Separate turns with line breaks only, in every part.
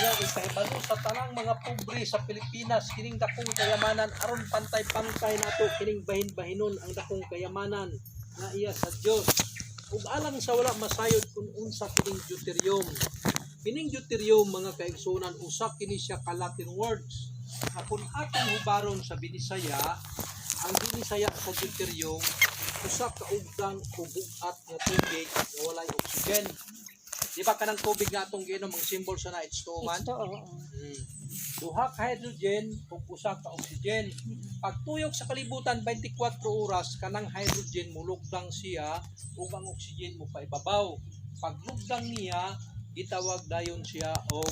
Iya ipahibalo sa tanang mga pobre sa Pilipinas kining dakong kayamanan aron pantay-pantay nato kining bahin-bahinon ang dakong kayamanan nga iya sa Dios. Ug alang sa wala masayod kung unsa kining deuterium. Kining deuterium mga kaigsunan usa kini siya ka Latin words. Na kung atong hubaron sa Binisaya, ang Binisaya sa deuterium usa ka ugdang o bugat nga tubig nga walay oxygen. Di ba kanang tubig nga atong giinom ang symbol sa na H2O man? Duha ka hydrogen ug usa ka oxygen. Pagtuyok sa kalibutan 24 oras kanang hydrogen mulugdang siya ug ang oxygen mo paibabaw. Paglugdang niya gitawag dayon siya og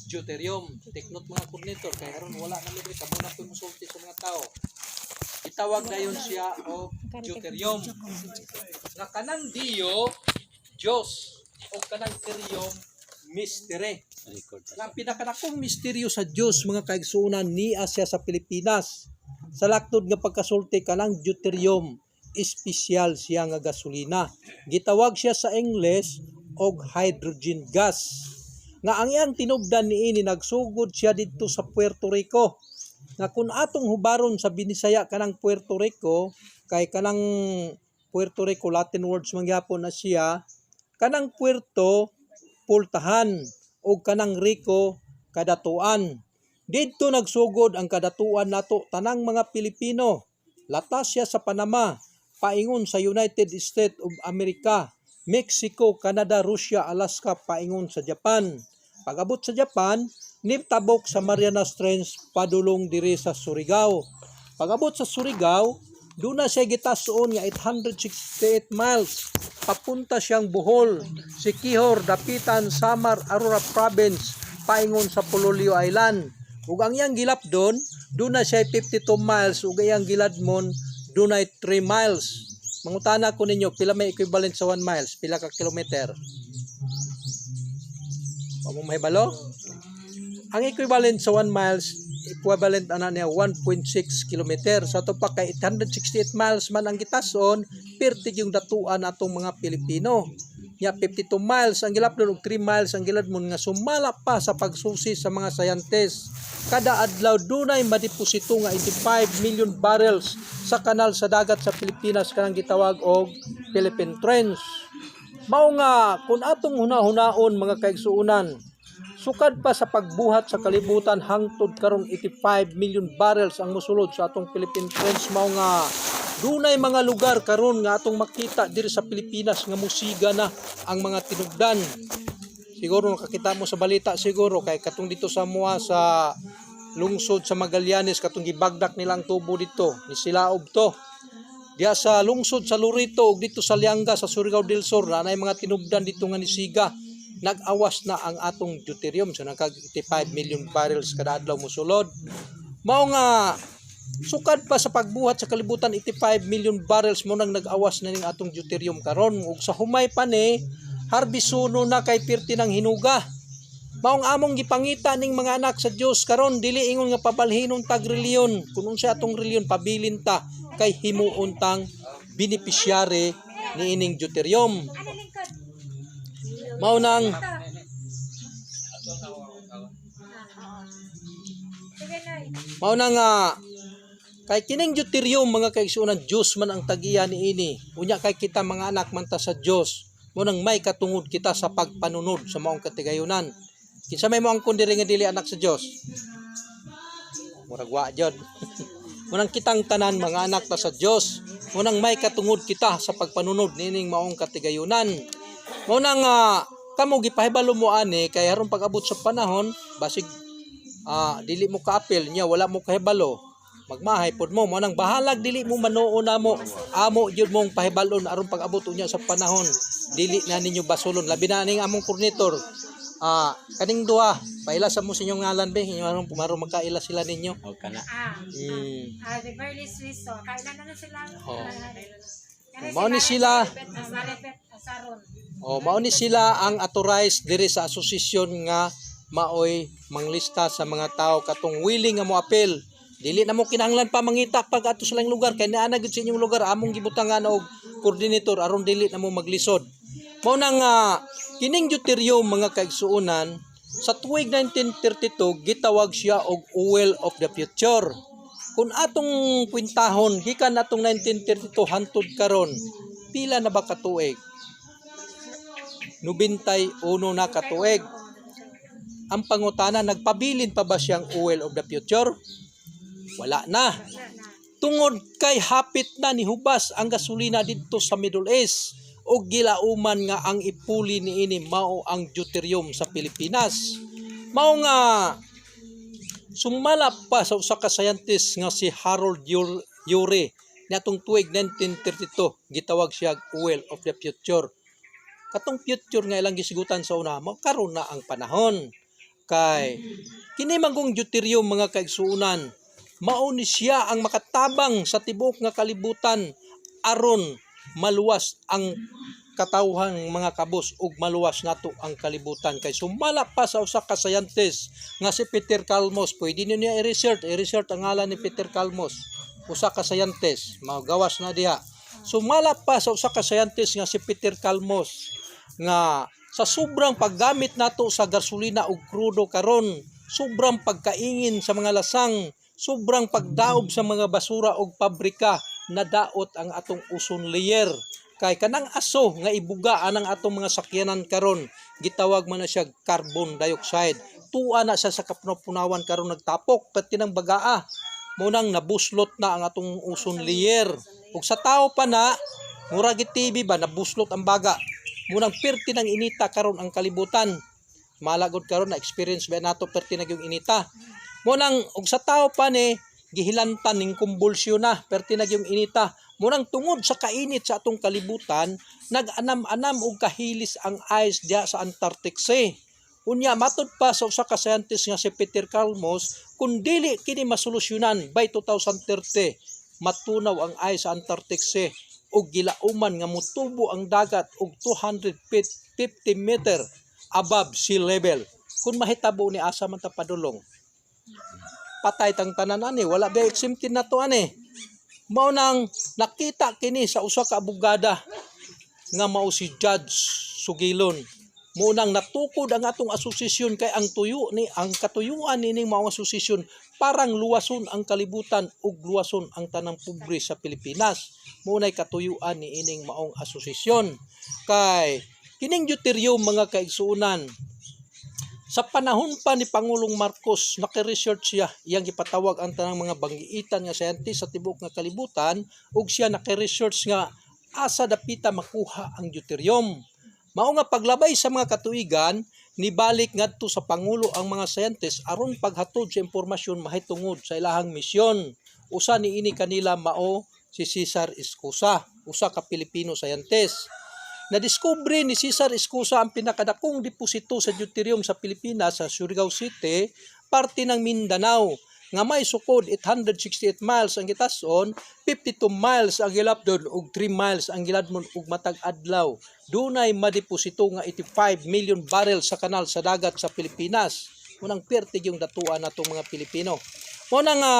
deuterium. Take note mga coordinator kay aron wala na midre kamo na koy musulti sa mga tao. Gitawag dayon siya og deuterium. Nga kanang Dio, Dios o kanang terium mystery. Ang pinakadakong misteryo sa Dios mga kaigsuonan niya siya sa Pilipinas. Sa laktod nga pagkasulti kanang deuterium, espesyal siya nga gasolina. Gitawag siya sa English og hydrogen gas. Nga ang iyang tinubdan niini nagsugod siya didto sa Puerto Rico. Nga kun atong hubaron sa Binisaya kanang Puerto Rico kay kanang Puerto Rico Latin words mangyapon na siya. Kanang puerto, pultahan, o kanang Rico, kadatuan. Dito nagsugod ang kadatuan nato tanang mga Pilipino. Latas siya sa Panama, paingon sa United States of America, Mexico, Canada, Russia, Alaska, paingon sa Japan. Pag-abot sa Japan, nibtabok sa Marianas Trench, padulong diri sa Surigao. Pag-abot sa Surigao, doon na siya gitasoon nga 868 miles. Papunta siyang Bohol, Siquijor, Dapitan, Samar, Aurora Province, paingon sa Pololio Island. Ug ang iyang gilap doon na siya 52 miles. Ug ang giladmon, doon ay 3 miles. Mangutana ko ninyo, pila may equivalent sa 1 miles? Pila ka kilometer? Pamong mahibalo? Ang equivalent sa 1 miles, equivalent ana niya 1.6 kilometer. Sa ito pa kay 868 miles man ang gitason, pertig yung datuan atong mga Pilipino. Ya 52 miles ang gilapdon ug 3 miles ang giladmon nga sumala pa sa pagsusi sa mga scientists. Kada adlaw dunay madeposito nga 85 million barrels sa kanal sa dagat sa Pilipinas kanang gitawag og Philippine Trench. Mao nga kun atong hunahunaon mga kaigsuonan, sukad pa sa pagbuhat sa kalibutan hangtod karon 85 million barrels ang mosulod sa atong Philippine Trench. Mao nga dunay mga lugar karon nga atong makita diri sa Pilipinas nga musiga na ang mga tinubdan. Siguro nakakita mo sa balita siguro kay katong dito sa Mua sa lungsod sa Magallanes katong gibagdak nila ang tubo dito ni Silaob to. Diya sa lungsod sa Lorito ug dito sa Lianga sa Surigao del Sur na nay mga tinubdan dito nga ni Siga. Nag-awas na ang atong deuterium so nagkag 85 million barrels kada adlaw mosulod. Mao nga sukad pa sa pagbuhat sa kalibutan 85 million barrels mo nang nag-awas na ning atong deuterium karon ug sa humay pa ni harbisuno na kay pirti ng hinuga. Maong among gipangita ning mga anak sa Dios karon dili ingon nga pabalhinon tag reliyon kun unsa atong reliyon pabilin ta kay himuon tang beneficiary niining deuterium. Mao nang kay kining deuterium mga kaigsuonan Dios man ang tagiya niini. Unya kay kita mga anak man ta sa Dios, mo nang may katungod kita sa pagpanunod sa maong katigayunan. Kinsa may mo ang kundiri nga dili anak sa Dios? Murag wa jud. Munang kitang tanan mga anak ta sa Dios, munang may katungod kita sa pagpanunod nining maong katigayunan. Mao nang kamo gipahibalo mo ani kay aron pag-abot sa panahon basig dili mo kaapil nya wala mo kahibalo magmahay pod mo nang bahalag dili mo manuon namo amo jud mong pahibalon aron pag-abot unya sa panahon dili na ninyo basulon labi na ning among coordinator kaning duha paila sa mo sa inyong ngalan be inyo aron pumaro magkaila sila ninyo
o kana
the very Swiss so kailan na sila
mao ni sila mao ni sila ang authorized diri sa asosasyon nga maoy manglista sa mga tao katong willing nga moapil. Dili na mo kinahanglan pa mangita pag ato sa lang lugar kay naa na gud sa inyong lugar among gibutangan og coordinator aron dili na mo maglisod. Mao nang kining deuterium mga kaigsuonan Sa tuig 1932 gitawag siya og oil of the future. Kung atong kwintahon gikan atong 1932 hantod karon, pila na ba ka tuig? 91 na ka tuig. Ang pangutana, nagpabilin pa ba siyang oil of the future? Wala na. Tungod kay hapit na ni hubas ang gasolina dito sa Middle East o gilauman nga ang ipuli niini mao ang deuterium sa Pilipinas. Mao nga sumala pa sa usa ka scientist nga si Harold Urey niadtong tuig 1932 gitawag siya oil of the future. Katong future nga ilang gisigutan sa una, mao karon na ang panahon. Kay kini magong deuterium mga kaigsuunan, mao ni siya ang makatabang sa tibuok nga kalibutan aron maluwas ang katawhang mga kabus ug maluwas nato ang kalibutan. Kay sumala pa sa usa ka scientist nga si Peter Kalmos. Pwede niyo i-research ang ngalan ni Peter Kalmos, usa ka scientist, magawas na diha. Sumala pa sa usa ka scientist nga si Peter Kalmos nga sa sobrang paggamit nato sa gasolina ug krudo karon, sobrang pagkaingin sa mga lasang, sobrang pagdaob sa mga basura ug pabrika, nadaot ang atong ozone layer. Kay kanang aso nga ibuga anang atong mga sakyanan karon, gitawag man na siya carbon dioxide. Tuwa na siya sa kapunawan karon nagtapok pati ng bagaa. Munang nabuslot na ang atong ozone layer. Ug sa tao pa na mura gid TV ba nabuslot ang baga. Munang perti ng inita karon ang kalibutan. Malagod karon na experience ba nato perti na yung inita. Munang og sa tao pa ni gihilantan ning kumbulsyon na perti na yung inita. Munang tungod sa kainit sa atong kalibutan, nag-anam-anam og kahilis ang ice diha sa Antarctic Sea. Unya matud pa sa usa ka scientist nga si Peter Kalmos, kung dili kini masolusyonan by 2030, matunaw ang ice sa Antarctic Sea ug gilauman nga mutubo ang dagat og 250 meter above sea level. Kung mahitabo ni asa man ta padulong, patay tang tanan ani, wala ba exempted na to ani. Mao nang nakita kini sa usa ka abogada nga mao si Judge Sugilon. Mao nang natukod ang atong asosasyon kay ang katuyuan nining mao asosasyon parang luwason ang kalibutan ug luwason ang tanang pobre sa Pilipinas. Mao nay katuyuan ni ining maong asosasyon. Kay kining deuterium mga kaigsuunan, sa panahon pa ni Pangulong Marcos, naki-research siya, iyang gipatawag ang tanang mga banggiitan nga scientist sa tibuok nga kalibutan, ug siya naki-research nga asa dapita makuha ang deuterium. Mao nga paglabay sa mga katuigan, nibalik ngadto sa Pangulo ang mga scientist aron paghatod sa impormasyon mahitungod sa ilahang misyon. Usa niini kanila mao si Cesar Escusa, usa ka Pilipino scientist. Nadiskubre ni Cesar Escusa ang pinakadakong deposito sa deuterium sa Pilipinas sa Surigao City, parte ng Mindanao, nga may sukod 868 miles ang gitason, 52 miles ang gilapdon ug 3 miles ang giladmon ug matag adlaw. Dunay madeposito nga 85 million barrel sa kanal sa dagat sa Pilipinas. Unang pertig yung datuan natong mga Pilipino. Muna nga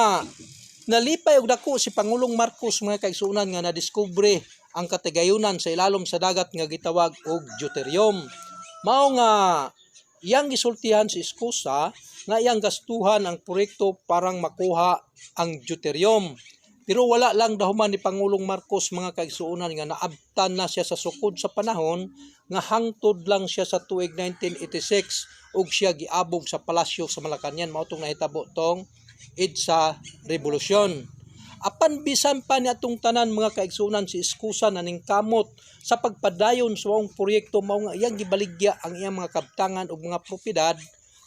nalipay og dako si Pangulong Marcos mga kaigsuunan nga nadiskubre ang katigayunan sa ilalom sa dagat nga gitawag og deuterium. Mao nga iyang gisultihan si Escusa nga iyang gastuhan ang proyekto parang makuha ang deuterium. Pero wala lang dahuman ni Pangulong Marcos mga kaigsuunan nga naabtan na siya sa sukod sa panahon nga hangtod lang siya sa tuig 1986 ug siya giabog sa palasyo sa Malacañang. Mao tong nahitabo tong EDSA Revolusyon. Apan bisan pa ni atong tanan mga kaigsuunan si Escusa naning kamot sa pagpadayon sa waong proyekto, mao nga iyang gibaligya ang iyang mga kabtangan ug mga propiedad,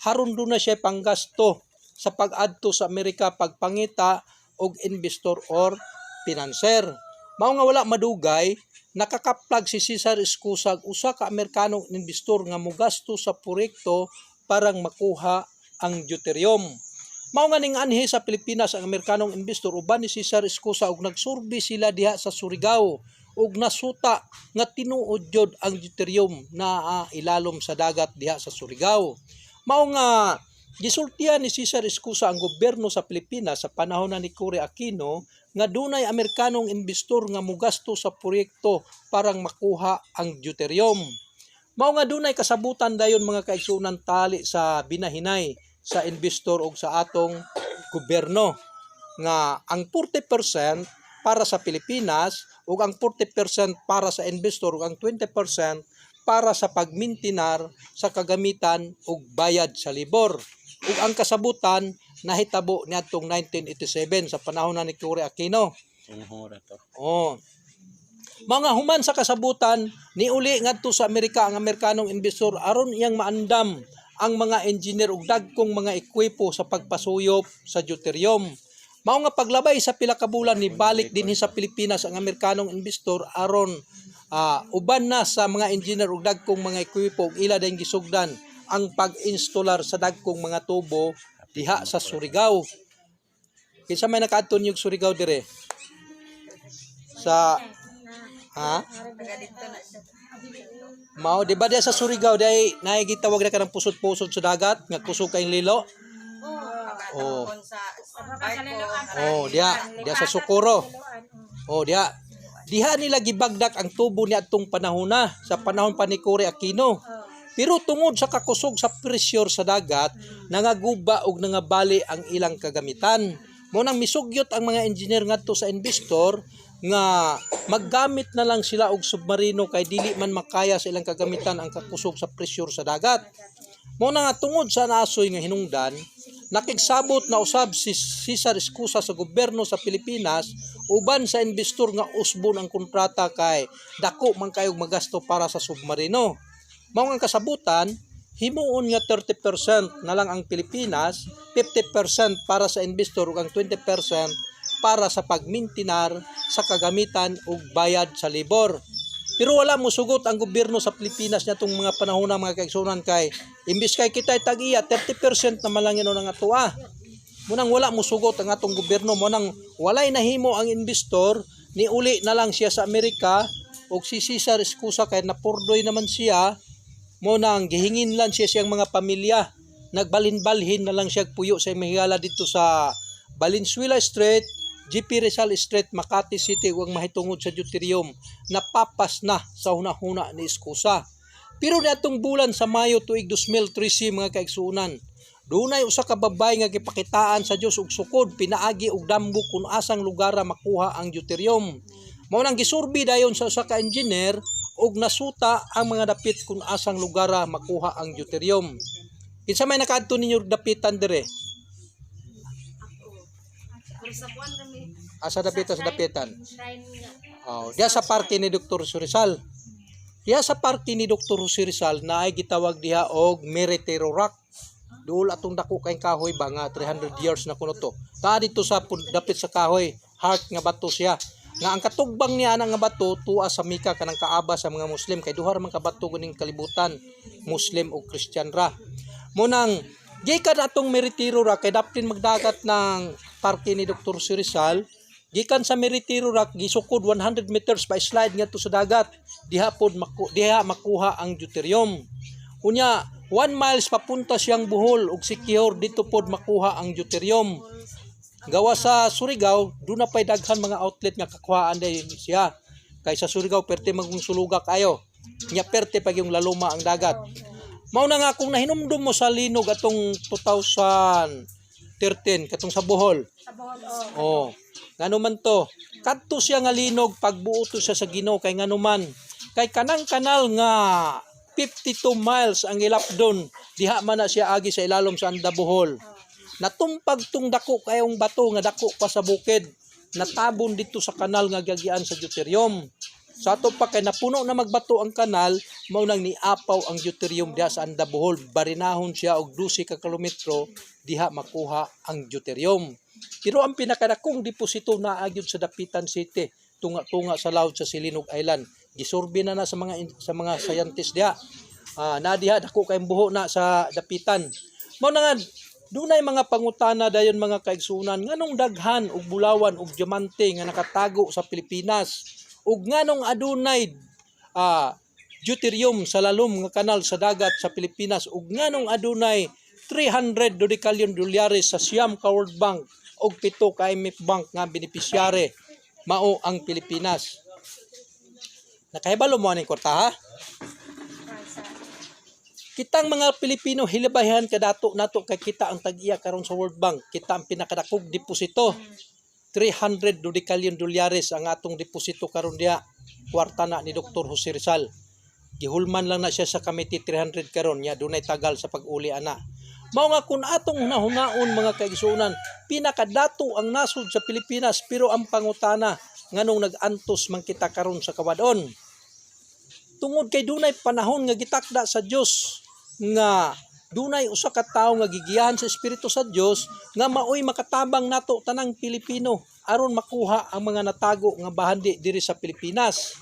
haron do na siya panggasto sa pag-adto sa Amerika, pagpangita og investor or financer. Mao nga wala madugay nakakaplag si Cesar Escusa usa ka Amerikanong investor nga mogasto sa proyekto parang makuha ang deuterium. Mao nga ning anhi sa Pilipinas ang Amerikanong investor uban ni Cesar Escusa ug nagsurvey sila diha sa Surigao ug nasuta nga tinuod jud ang deuterium na ilalom sa dagat diha sa Surigao. Mao nga gisultihan ni Cesar Escusa ang gobyerno sa Pilipinas sa panahon na ni Cory Aquino nga dunay Amerikanong investor nga mogasto sa proyekto parang makuha ang deuterium. Mao nga dunay kasabutan dayon mga kaigsunan tali sa binahinay sa investor o sa atong gobyerno nga ang 40% para sa Pilipinas ug ang 40% para sa investor ug ang 20% para sa pagmintinar sa kagamitan ug bayad sa libor. Ug ang kasabutan nahitabo niadtong 1987 sa panahon ni Cory Aquino. Oh. Mga human sa kasabutan niuli ngadto sa Amerika ang Amerikanong investor aron iyang maandam ang mga engineer ug dagkong mga ekwipo sa pagpasuyop sa deuterium. Mao nga paglabay sa pila ka bulan ni balik dinhi sa Pilipinas ang Amerikanong investor aron uban na sa mga engineer ug dagkong mga ekwipo ug ila dayong gisugdan ang pag-installer sa dagkong mga tubo diha sa Surigao. Kinsa may nakaadto niyog Surigao dire? Sa Mao di ba diya sa Surigao day naigitawag na kanang pusod-pusod sa dagat nga kusog kay lilo? Oh. Oh, diya sa Socorro. Oh, diha nila gibagdak ang tubo ni atong panahon na sa panahon pa ni Cory Aquino. Pero tungod sa kakusog sa pressure sa dagat, nangaguba og nangabali ang ilang kagamitan. Mo nang misugyot ang mga engineer ngadto sa investor nga maggamit na lang sila og submarino kay dili man makaya sa ilang kagamitan ang kakusog sa pressure sa dagat. Mo na nga tungod sa naasoy nga hinungdan, nakigsabot na usab si Cesar Escusa sa gobyerno sa Pilipinas uban sa investor nga usbon ang kontrata kay dako man kayog magasto para sa submarino. Mao nga kasabutan, himuon nga 30% na lang ang Pilipinas, 50% para sa investor ug ang 20% para sa pagmintinar sa kagamitan ug bayad sa libor. Pero wala mo sugot ang gobyerno sa Pilipinas natong mga panahon na mga kaigsunan kay imbis kay kita'y tag-iya 30% naman lang yun ang atua. Munang wala mo sugot ang atong gobyerno, munang walay nahimo ang investor, niuli na lang siya sa Amerika ug si Cesar Escusa kay napurdoy naman siya, munang gihingin lang siya siyang mga pamilya, nagbalhin-balhin na lang siya puyo sa mahigala dito sa Valenzuela Street, GP Rizal Street, Makati City ug mahitungod sa deuterium napapas na sa hunahuna ni Escusa. Pero niadtong bulan sa Mayo tuig 2013 mga kaigsunan, dunay usa ka babay nga gipakitaan sa Dios og sukod pinaagi og dambok kung asang lugar makuha ang deuterium. Mao nang gisurvey dayon sa usa ka engineer og nasuta ang mga dapit kung asang lugar makuha ang deuterium. Kinsa may nakaadto ninyo dapitan dire? Asa dapitan sa dapitan? Oh, diya sa parke ni Dr. Rizal. Diya sa parke ni Dr. Rizal na ay gitawag diha og Meritero Rock. Duol atong dako kay kahoy ba nga 300 years na kuno to. Ta dito sa dapit sa kahoy, heart nga bato siya. Nga ang katugbang niya nga bato tuwa sa mika kanang kaaba sa mga Muslim kay duha man ka bato kuning kalibutan, Muslim o Christian ra. Munang gikan atong Meritero Rock kay daplin magdagat ng parke ni Dr. Rizal. Gikan sa Meritero Rock gisukod 100 meters pa slide ngadto sa dagat. Diha makuha ang deuterium. Unya 1 miles papunta siyang Bohol ug secure dito pod makuha ang deuterium. Gawa sa Surigao, doon na pa'y daghan mga outlet nga kakuhaan din siya. Kay sa Surigao, perte magsuluga kayo. Nya perte pag yung laluma ang dagat. Mao na nga kung nahinumdum mo sa linog atong 2013, katong sa Bohol.
Sa Bohol,
oh. Ngano man to, kadto siya nga linog pagbuo to siya sa Ginoo kay ngano man. Kay kanang kanal nga 52 miles ang ilapdon, diha man na siya agi sa ilalom sa Anda Bohol. Natumpag tung dako kayong bato nga dako pa sa bukid, natabon dito sa kanal nga gagian sa deuterium. Sa ato pa kay napuno na magbato ang kanal, mao nang niapaw ang deuterium diha sa Anda Bohol, barinahon siya og 12 ka kilometro diha makuha ang deuterium. Pero ang pinakadakong deposito na agyud sa Dapitan City, tunga sa laod sa Silinog Island. Gisurvey na sa mga scientist diha. Na diha dako kay buho na sa Dapitan. Mao na nga dunay mga pangutana dayon mga kaigsunan nganong daghan og bulawan og diamante nga nakatago sa Pilipinas ug nganong adunay deuterium sa lalom nga kanal sa dagat sa Pilipinas ug nganong adunay 300 dodecallion dolyares sa siyam ka World Bank og 7 ka IMF Bank nga benepisyare mao ang Pilipinas. Nakahibalo mo aning kwarta ha? Kitang mga Pilipino hilabayan kadato nato kay kita ang tag-iya karon sa World Bank. Kita ang pinakadakog deposito. 300 dodecallion dolyares ang atong deposito karon diha. Kwarta na ni Dr. Jose Rizal. Gihulman lang na siya sa committee 300 karon nya dunay tagal sa pag-uli ana. Mao nga kun atong hunahunaon mga kaigsuonan, pinakadato ang nasod sa Pilipinas pero ang pangutana nganong nag-antos man kita karon sa kawadon. Tungod kay dunay panahon nga gitakda sa Dios nga dunay usa ka tawo nga gigiyahan sa Espiritu sa Dios nga maoy makatabang nato tanang Pilipino aron makuha ang mga natago nga bahandi diri sa Pilipinas.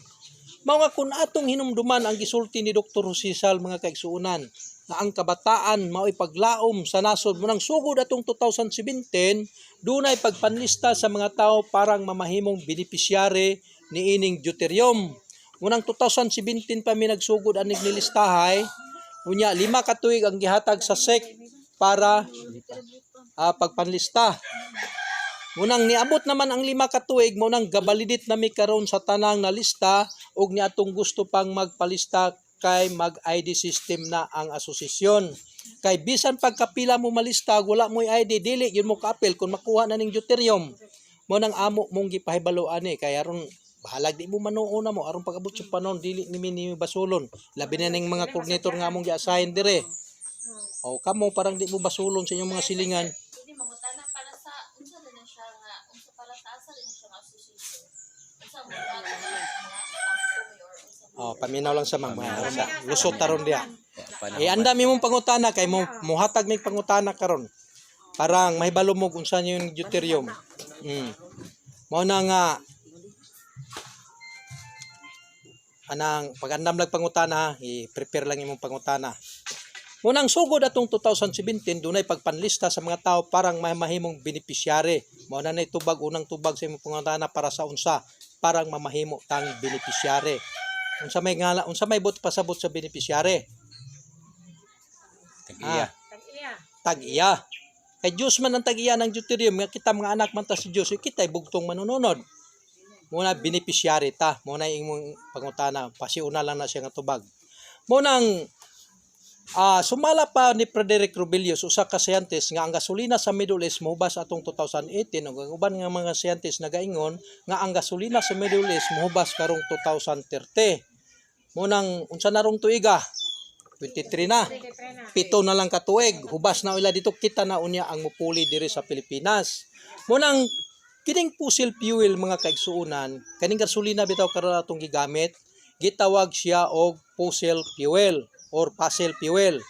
Mao nga kun atong hinumduman ang gisulti ni Dr. Jose Rizal mga kaigsuonan nga ang kabataan maoy paglaom sa nasod munang sugod atong 2017 dunay pagpanlista sa mga tawo parang mamahimong benepisyare niining deuterium. Munang 2017 pa mi nagsugod anig nilistahay. Unya 5 ka tuig ang gihatag sa SEC para pagpanlista. Munang niabot naman ang 5 ka tuig mo nang gabalidit nami karon sa tanang na lista ug ni atong gusto pang magpalista kay mag-ID system na ang asosasyon. Kay bisan pagkapila mo malista wala mo ID dili yun mo ka-appeal kung makuha na ning deuterium. Mo nang amo mong gipahibalo ani kay aron bahalag di mo manuuna mo aron pag-abot sa panon dili ni basulon labi na ning mga coordinator nga among gi-assign dire o kamo parang di mo basulon sa inyong mga silingan
Hindi mangutana para sa unsa rin siya nga unsa para sa asa rin siya nga association. Unsa mo mga company or unsa
paminaw lang sa mga sa lusot taron dia ang dami mong pangutana kay mo muhatag mig pangutana karon parang mahibalo mo unsa yung deuterium mao na nga anang pag-andam lang pangutana, i-prepare lang imong pangutana. Munang sugod atong 2017, dunay pagpanlista sa mga tao parang mahimong benepisyare. Mao na nay tubag unang tubag sa imong pangutana para sa unsa, parang mamahimo tang benepisyare. Unsa may ngala, unsa may bot pasabot sa benepisyare?
Tag-iya.
Tag-iya. Kay Diyos man ang tag-iya ng deuterium, nga kita mga anak man ta si Diyos, kita'y bugtong manununod. Muna beneficiary ta muna imong pangutana pasiuna lang na siya nga tubag munang sumala pa ni Frederick Rubelius usa ka scientist nga ang gasolina sa Middle East mohubas atong 2018 ug ang uban nga mga scientist nagaingon nga ang gasolina sa Middle East mohubas karong 2030 munang unsa na rong tuiga 23 na pito na lang ka tuig hubas na ila dito kita na unya ang mupuli diri sa Pilipinas munang kining fossil fuel mga kaigsuonan, kaning gasolina bitaw karon atong gigamit, gitawag siya og fossil fuel or fossil fuel.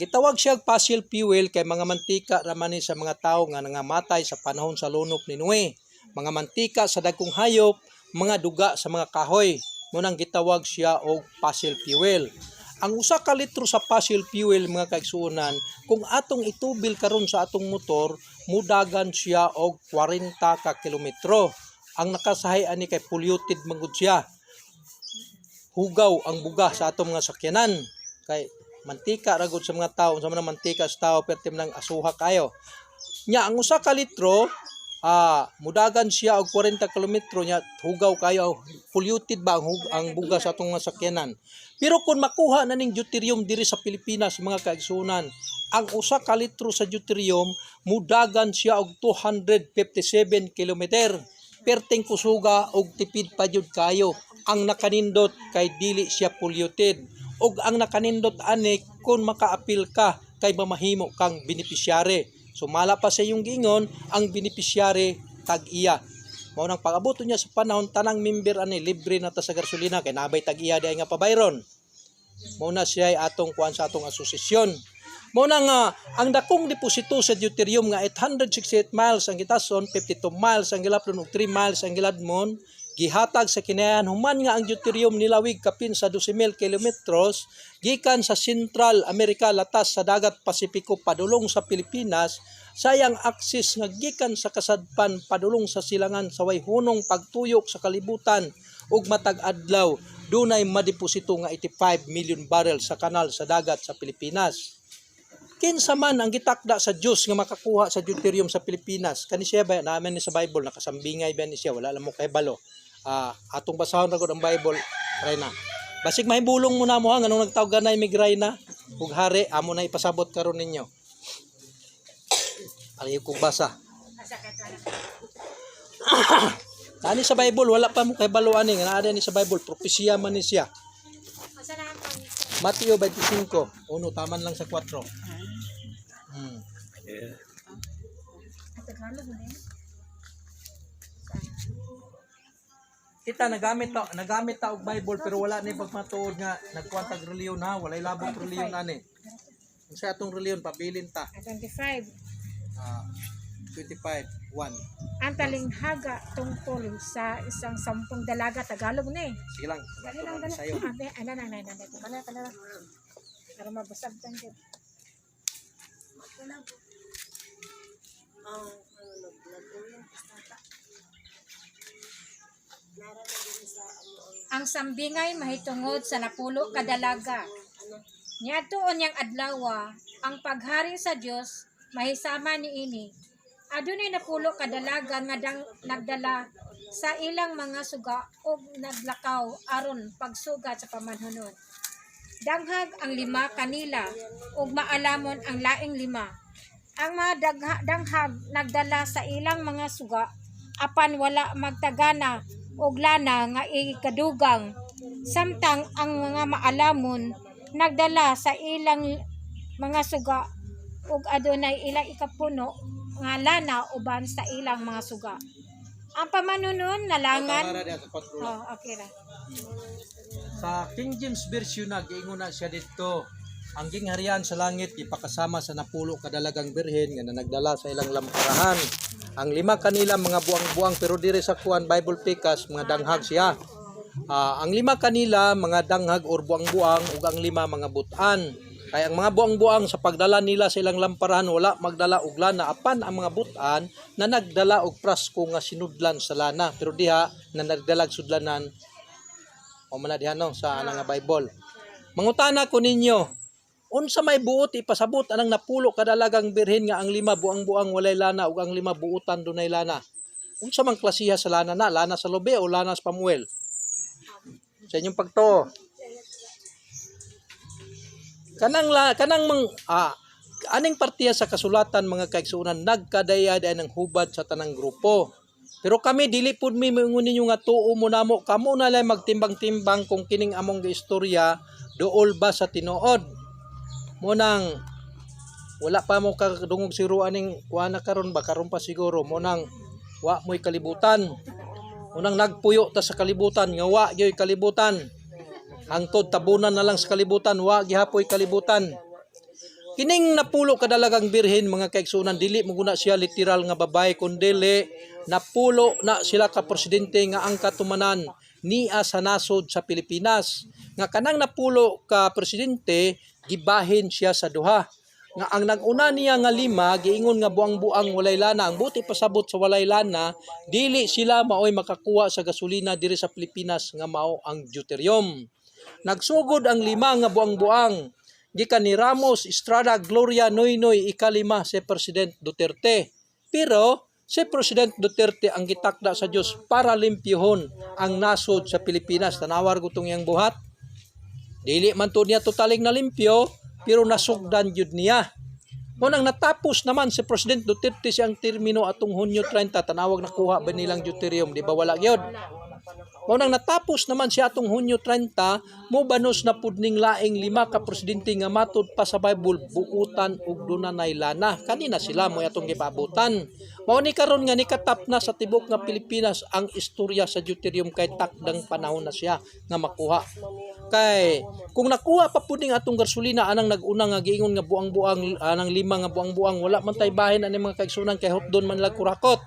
Gitawag siya og fossil fuel kay mga mantika raman ni sa mga tawo nga nangamatay sa panahon sa lunop ni Noe. Mga mantika sa dagkong hayop, mga duga sa mga kahoy, munang gitawag siya og fossil fuel. Ang usa ka litro sa fossil fuel mga kaigsuonan, kung atong itubil karon sa atong motor, mudagan siya og 40 ka kilometro. Ang nakasahay ani kay polluted manggod siya. Hugaw ang buga sa atong mga sakyanan. Kay mantika ra gud sa mga tawo, sa mga mantika sa tawo pertim nang asuha kayo. Nya ang usa ka litro mudagan siya og 40 kilometro nya hugaw kayo polluted ba ang buga sa atong mga sakyanan. Pero kung makuha na ning deuterium diri sa Pilipinas mga kaigsuonan, ang usa ka litro sa deuterium mudagan siya og 257 kilometer. Perting kusuga og tipid pa jud kayo. Ang nakanindot kay dili siya polluted. Og ang nakanindot ani kung maka-appeal ka kay mamahimo kang benepisyare. Sumala pa sa iyong giingon ang benepisyare tag-iya. Mao nang pag-abot niya sa panahon tanang member ani libre na ta sa gasolina kay nabay tag-iya diay nga pabayron. Mao na siya atong kuan sa atong asosasyon. Mao na nga ang dakong deposito sa deuterium nga 868 miles ang gitason, 52 miles ang gilapron ug 3 miles ang giladmon, gihatag sa kinayan human nga ang deuterium nilawig kapin sa 12,000 kilometros gikan sa Central America latas sa dagat Pasipiko padulong sa Pilipinas sayang akses nga gikan sa kasadpan padulong sa silangan sa way hunong pagtuyok sa kalibutan ug matag adlaw dunay madeposito nga 85 million barrel sa kanal sa dagat sa Pilipinas. Kinsa man ang gitakda sa Dios nga makakuha sa deuterium sa Pilipinas kani siya ba naman ni sa Bible nakasambingay ba ni siya wala lang mo kahibalo. Atong basahon ra gud ang Bible right na. Basig mahibulong mo na mo ha, nganong nagtawag na migraina ug hari amo na ipasabot karon ninyo. Aliw kog basa. Ani sa Bible wala pa mo kay baluan ni nga ni sa Bible propesya man ni siya.
Asa na ang
Mateo 25, uno taman lang sa 4.
Tagalog mo din?
Kita nagamit ta og Bible pero wala ni pagmatuod nga nagkuwantag reliyon ha, walay labot reliyon ani. Unsa atong reliyon pabilin ta?
25.
25 1.
Ang talinghaga tungkol sa isang sampung dalaga Tagalog na eh.
Sige lang.
Dali lang, dali.
Sayo.
Abe, ano na. Kana. Para mabasag tan din. Ang sambingay mahitungod sa napulo ka dalaga. Niadtoon yang adlaw, ang paghari sa Dios mahisama niini. Adunay napulo ka dalaga nga nagdala sa ilang mga suga ug naglakaw aron pagsugat sa pamanhunon. Danghag ang 5 kanila ug maalamon ang laing 5. Ang mga danghag nagdala sa ilang mga suga apan wala magtagana og lana nga ikadugang, samtang ang mga maalamon nagdala sa ilang mga suga ug adunay ilang ikapuno nga lana uban sa ilang mga suga. Ang pamanunon nalangan. Okay ra.
Sa King James Version na giingon na siya dito. Ang gingharian sa langit ipakasama sa napulo kadalagang birhen nga nagdala sa ilang lamparahan. Ang 5 kanila mga buang-buang pero diri sa kuan Bible Pikas mga danghag siya. Ang 5 kanila mga danghag or buang-buang ug ang 5 mga butan. Kaya ang mga buang-buang sa pagdala nila sa ilang lamparahan wala magdala og lana apan ang mga butan na nagdala og prasko nga sinudlan sa lana pero diha na nagdalag sudlanan o man diha no sa ana nga Bible. Mangutana ko ninyo, unsa may buot ipasabot anang napulo kadalagang birhen nga ang 5 buang-buang walay lana ug ang 5 buutan dunay lana? Unsa man klasiha sa lana na? Lana sa lobe o lana sa pamuel? Sa inyong pagtuo. Aning partiya sa kasulatan mga kaigsuonan nagkadayad ay ng hubad sa tanang grupo. Pero kami dili pud mi moingon ninyo nga tuo mo namo kamo na lang magtimbang-timbang kung kining among giistorya duol ba sa tinuod. Munang wala pa mo kadungog siro aning kuana karon ba karon pa siguro munang wa mo'y kalibutan. Munang nagpuyo ta sa kalibutan nga wa gyoy kalibutan. Hangtod tabunan na lang sa kalibutan, wa gihapoy kalibutan. Kining napulo kadalagang birhen mga kaigsunan dili mo guna siya literal nga babae kundi napulo na sila ka presidente nga ang katumanan niya sa nasod sa Pilipinas. Nga kanang napulo ka presidente gibahin siya sa duha. Nga ang naguna niya nga 5 giingon nga buang-buang walay lana, ang buti pasabot sa walay lana dili sila maoy makakuha sa gasolina diri sa Pilipinas nga mao ang deuterium. Nagsugod ang 5 nga buang-buang gikan ni Ramos, Estrada, Gloria, Noynoy, ika-5 si President Duterte. Pero si President Duterte ang gitakda sa Dios para limpyuhon ang nasod sa Pilipinas. Tanawar gutong iyang buhat. Dili man to niya totaling nalimpyo pero nasugdan jud niya. Munang natapos naman si President Duterte siyang termino atong Hunyo 30 tanawag nakuha ba nilang deuterium, di ba wala gyud? Munang natapos naman siya atong Hunyo 30, mo banos na pudning laing 5 ka presidente nga matud pa sa Bible buutan ug dunay lana. Kanina sila mo atong gipabutan. Mao ni karon nga nikatap na sa tibok nga Pilipinas ang istorya sa deuterium kay takdang panahon na siya nga makuha. Kay kung nakuha pa puding atong gasolina anang nag-una nga giingon nga buang-buang anang 5 nga buang-buang wala man tay bahin ani mga kaigsunan kay hotdon man lag kurakot.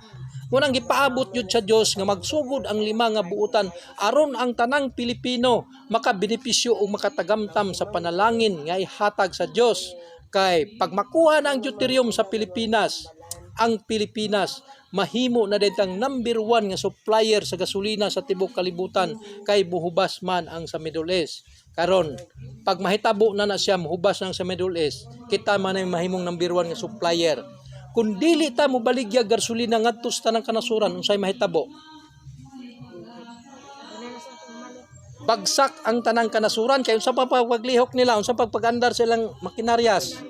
Munang gipaabot yun sa Dios nga magsugod ang 5 nga buutan aron ang tanang Pilipino makabenepisyo o makatagamtam sa panalangin nga ihatag sa Dios. Kay pag makuha na ang deuterium sa Pilipinas, ang Pilipinas mahimo na ditang number 1 nga supplier sa gasolina sa tibok kalibutan kay buhubas man ang sa Middle East. Karon pag mahitabo na siya muhubas nang sa Middle East, kita man ay mahimong number 1 nga supplier. Kung dili ta mo baligya gasolina ngadto sa tanang kanasuran unsay mahitabo? bagsak ang tanang kanasuran kay unsa pa paglihok nila, unsa pagpagandar silang makinaryas.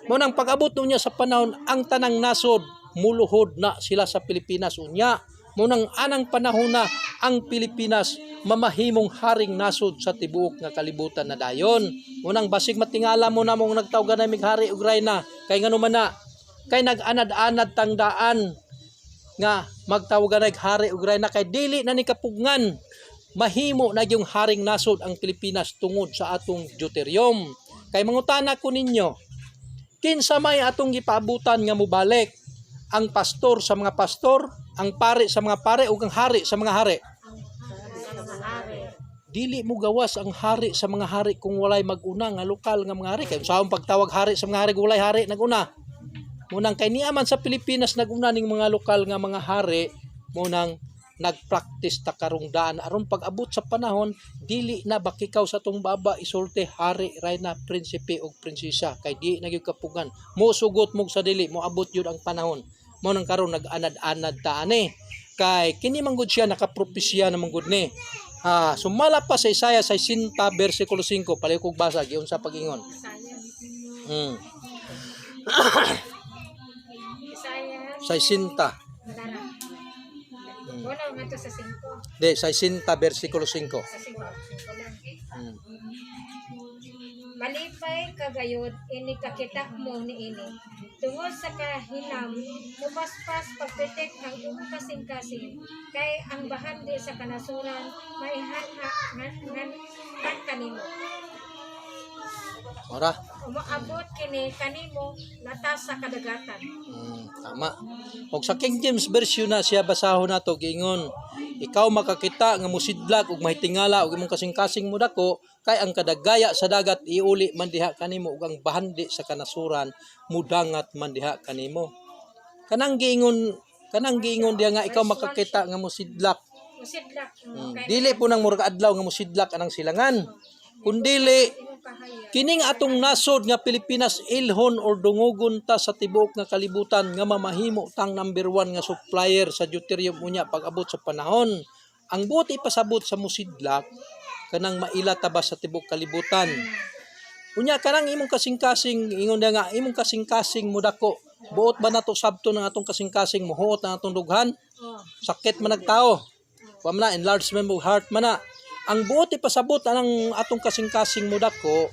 Mo nang pag-abot niya sa panahon ang tanang nasod muluhod na sila sa Pilipinas unya. Mo nang anang panahon na ang Pilipinas mamahimong haring nasod sa tibuok nga kalibutan na dayon. Mo nang basig matingala mo na mong nagtawgan na mighari ug rayna kay ngano man na kay nag-anad-anad tangdaan nga magtawagan nag hari ug rayna kay dili na ni kapugngan mahimo na yung haring nasod ang Pilipinas tungod sa atong deuterium. Kay mangutana ko ninyo, kinsa may atong gipaabutan nga mobalik? Ang pastor sa mga pastor, ang pare sa mga pare ug ang hari sa mga hari? Dili mo gawas ang hari sa mga hari kung walay mag-una nga lokal nga mga hari. Kay unsaon pagtawag hari sa mga hari kung walay hari nag-una? Munang kay niya man sa Pilipinas nag-una ning mga lokal nga mga hari, munang nagpractice ta karungdaan aron pag-abot sa panahon dili na bakikaw sa tong baba isulti hari rayna prinsipe ug prinsesa kay di na gyud kapugan mo sugot mo sa dili mo abot yun ang panahon mo nang karon nag-anad-anad ta ani kay kini manggod siya nakapropesya na manggod ni sumala pa sa Isaiah 60 bersikulo 5 palikog basa giun sa pag-ingon
Isaiah
60
wala nga to sa 5.
de 60 bersikulo 5
Sa 5 lang. Malipay kagayod ini kakita mo ni ini. Tungod sa kahinam, mupaspas pagpitik ang imong kasing-kasing. Kay ang bahandi sa kanasuran, maihanha ngan kanimo.
ora
Umaabot kini kanimo latas sa kadagatan.
tama. Og sa King James version na siya basahon nato giingon, ikaw makakita nga musidlag ug mahitingala ug imong kasing-kasing mo dako kay ang kadagaya sa dagat iuli man diha kanimo ug ang bahandi sa kanasuran mudangat man diha kanimo. Kanang giingon diha nga ikaw makakita nga musidlak.
Musidlak.
Dili po nang murag adlaw nga musidlak anang silangan. Kundili kining atong nasod nga Pilipinas ilhon or dungugon ta sa tibuok nga kalibutan nga mamahimo tang number 1 nga supplier sa deuterium unya pag-abot sa panahon. Ang buti pasabot sa musidlak kanang maila ta ba sa tibuok kalibutan. Unya kanang imong kasing-kasing ingon nga imong kasing-kasing mudako. Buot ba nato sabto ng atong kasing-kasing muhuot na atong dughan? Sakit man nagtao. Wa man na enlargement of heart man na. Ang buti pasabot anang atong kasing-kasing mudako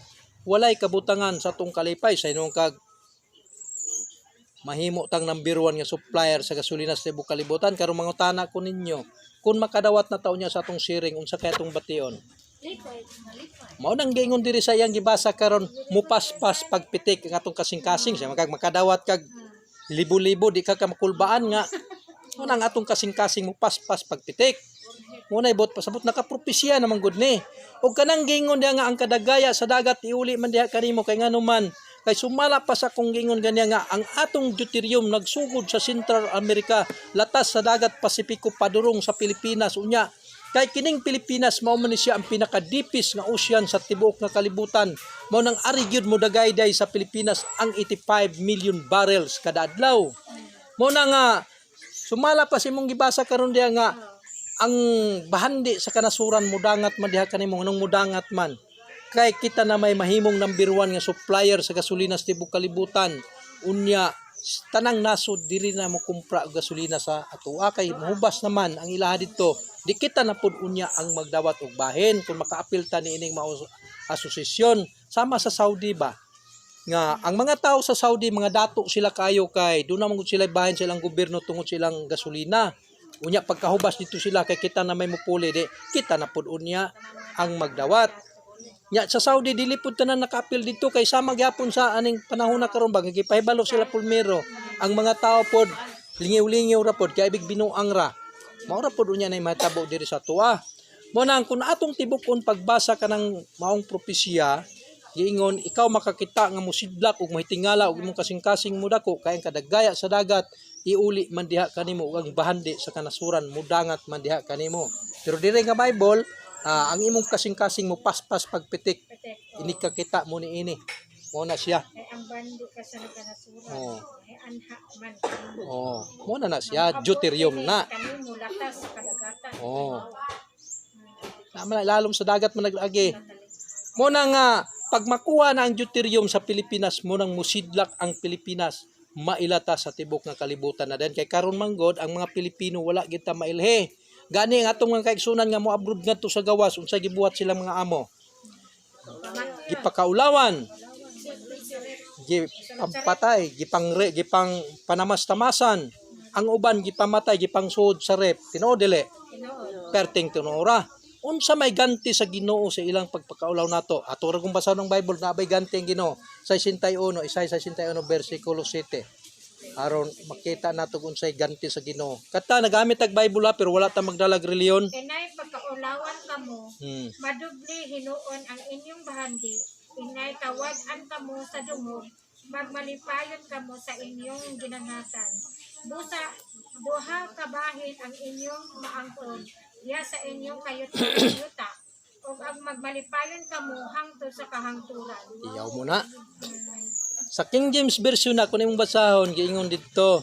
walay kabutangan sa atong kalipay sa inong kag mahimo tang number 1 nga supplier sa gasolina sa tibuok kalibutan karon mangutana ko ninyo kung makadawat na taon niya sa atong sharing unsa kay atong bation mao nang gingon diri sa iyang gibasa karon mupaspas pagpitik ang atong kasing-kasing siya makadawat kag libo-libo di ka makulbaan nga mo nang atong kasing-kasing mupaspas pagpitik munay bot pasabot nakapropesya naman gud ni ug kanang gingon diha nga ang kadagaya sa dagat iuli man diha kanimo kay nganuman kay sumala pa sa kung gingon ganiya nga ang atong deuterium nagsugod sa Central America latas sa dagat Pasipiko padurong sa Pilipinas unya kay kining Pilipinas mao man siya ang pinakadipis nga ocean sa tibuok nga kalibutan mao nang ari gyud mo dagayday sa Pilipinas ang 85 million barrels kada adlaw mao na nga sumala pa si mong gibasa karon diha nga ang bahandi sa kanasuran mudangat man diha kanimo nang mudangat man kay kita na may mahimong number 1 nga supplier sa gasolina sa tibuok kalibutan unya tanang nasod diri na mo kumpra og gasolina sa atoa kay mohubas naman ang ilaha didto di kita na pud unya ang magdawat og bahin kung makaapil ta niining mao asosasyon sama sa Saudi ba nga ang mga tao sa Saudi mga dato sila kayo kay do na man sila bahin silang gobyerno tungod silang gasolina. Unya pagkahubas dito sila kay kita na may mupuli di kita na pud unya ang magdawat. Nya sa Saudi dili pud tanan nakaapil dito kay sama gyapon sa aning panahon na karon ba gipahibalo sila pulmero. Ang mga tao pod lingiw-lingiw ra pod kay ibig binuang ra. Mao ra pod unya nay matabo diri sa tuwa. Mo nang kun atong tibukon pagbasa kanang maong propesya giingon ikaw makakita nga musidlak ug mahitingala ug imong kasing-kasing mudako kay ang kadagaya sa dagat iuli man diha kanimo ug ang bahandi sa kanasuran mudangat man diha kanimo. Pero diri nga Bible, ang imong kasing-kasing mo paspas pagpitik. Ini kakita mo ni ini. Mo na siya.
Kay ang bandi ka sa kanasuran. Ay anha man.
Mo na siya deuterium na.
Kanimo latas sa kadagatan.
lalom sa dagat man naglagi. Mo na nga pag makuha na ang deuterium sa Pilipinas, mo nang musidlak ang Pilipinas, mailata sa tibok nga kalibutan na din. Kay karon manggod ang mga Pilipino wala kita mailhe. Gani ang atong mga kaigsunan nga mo abroad ngadto sa gawas unsay gibuhat sila mga amo. Gipakaulawan, gipampatay, gipang panamas-tamasan. Ang uban gipamatay, gipangsuod sa rep. Tinuod dili. Perting tinura. Unsa may ganti sa Ginoo sa ilang pagpakaulaw nato? Ato ra kung basa ng Bible na bay ganti ang Ginoo. Sa 61, Isaiah 61 bersikulo 7. Aron makita nato kung unsay ganti sa Ginoo. Kata nagamit ang Bible pero wala ta magdalag reliyon.
Inay pagkaulawan kamo, madubli hinuon ang inyong bahandi. Inay tawagan kamo sa dungog, magmalipayon kamo sa inyong ginangatan. Busa, duha kabahin ang inyong maangkon, ya sa inyong kayuta, o ang magmalipayon kamo hangtod sa kahangturan.
Iyaw mo na. Sa King James Version na kung imong basahon, giingon dito,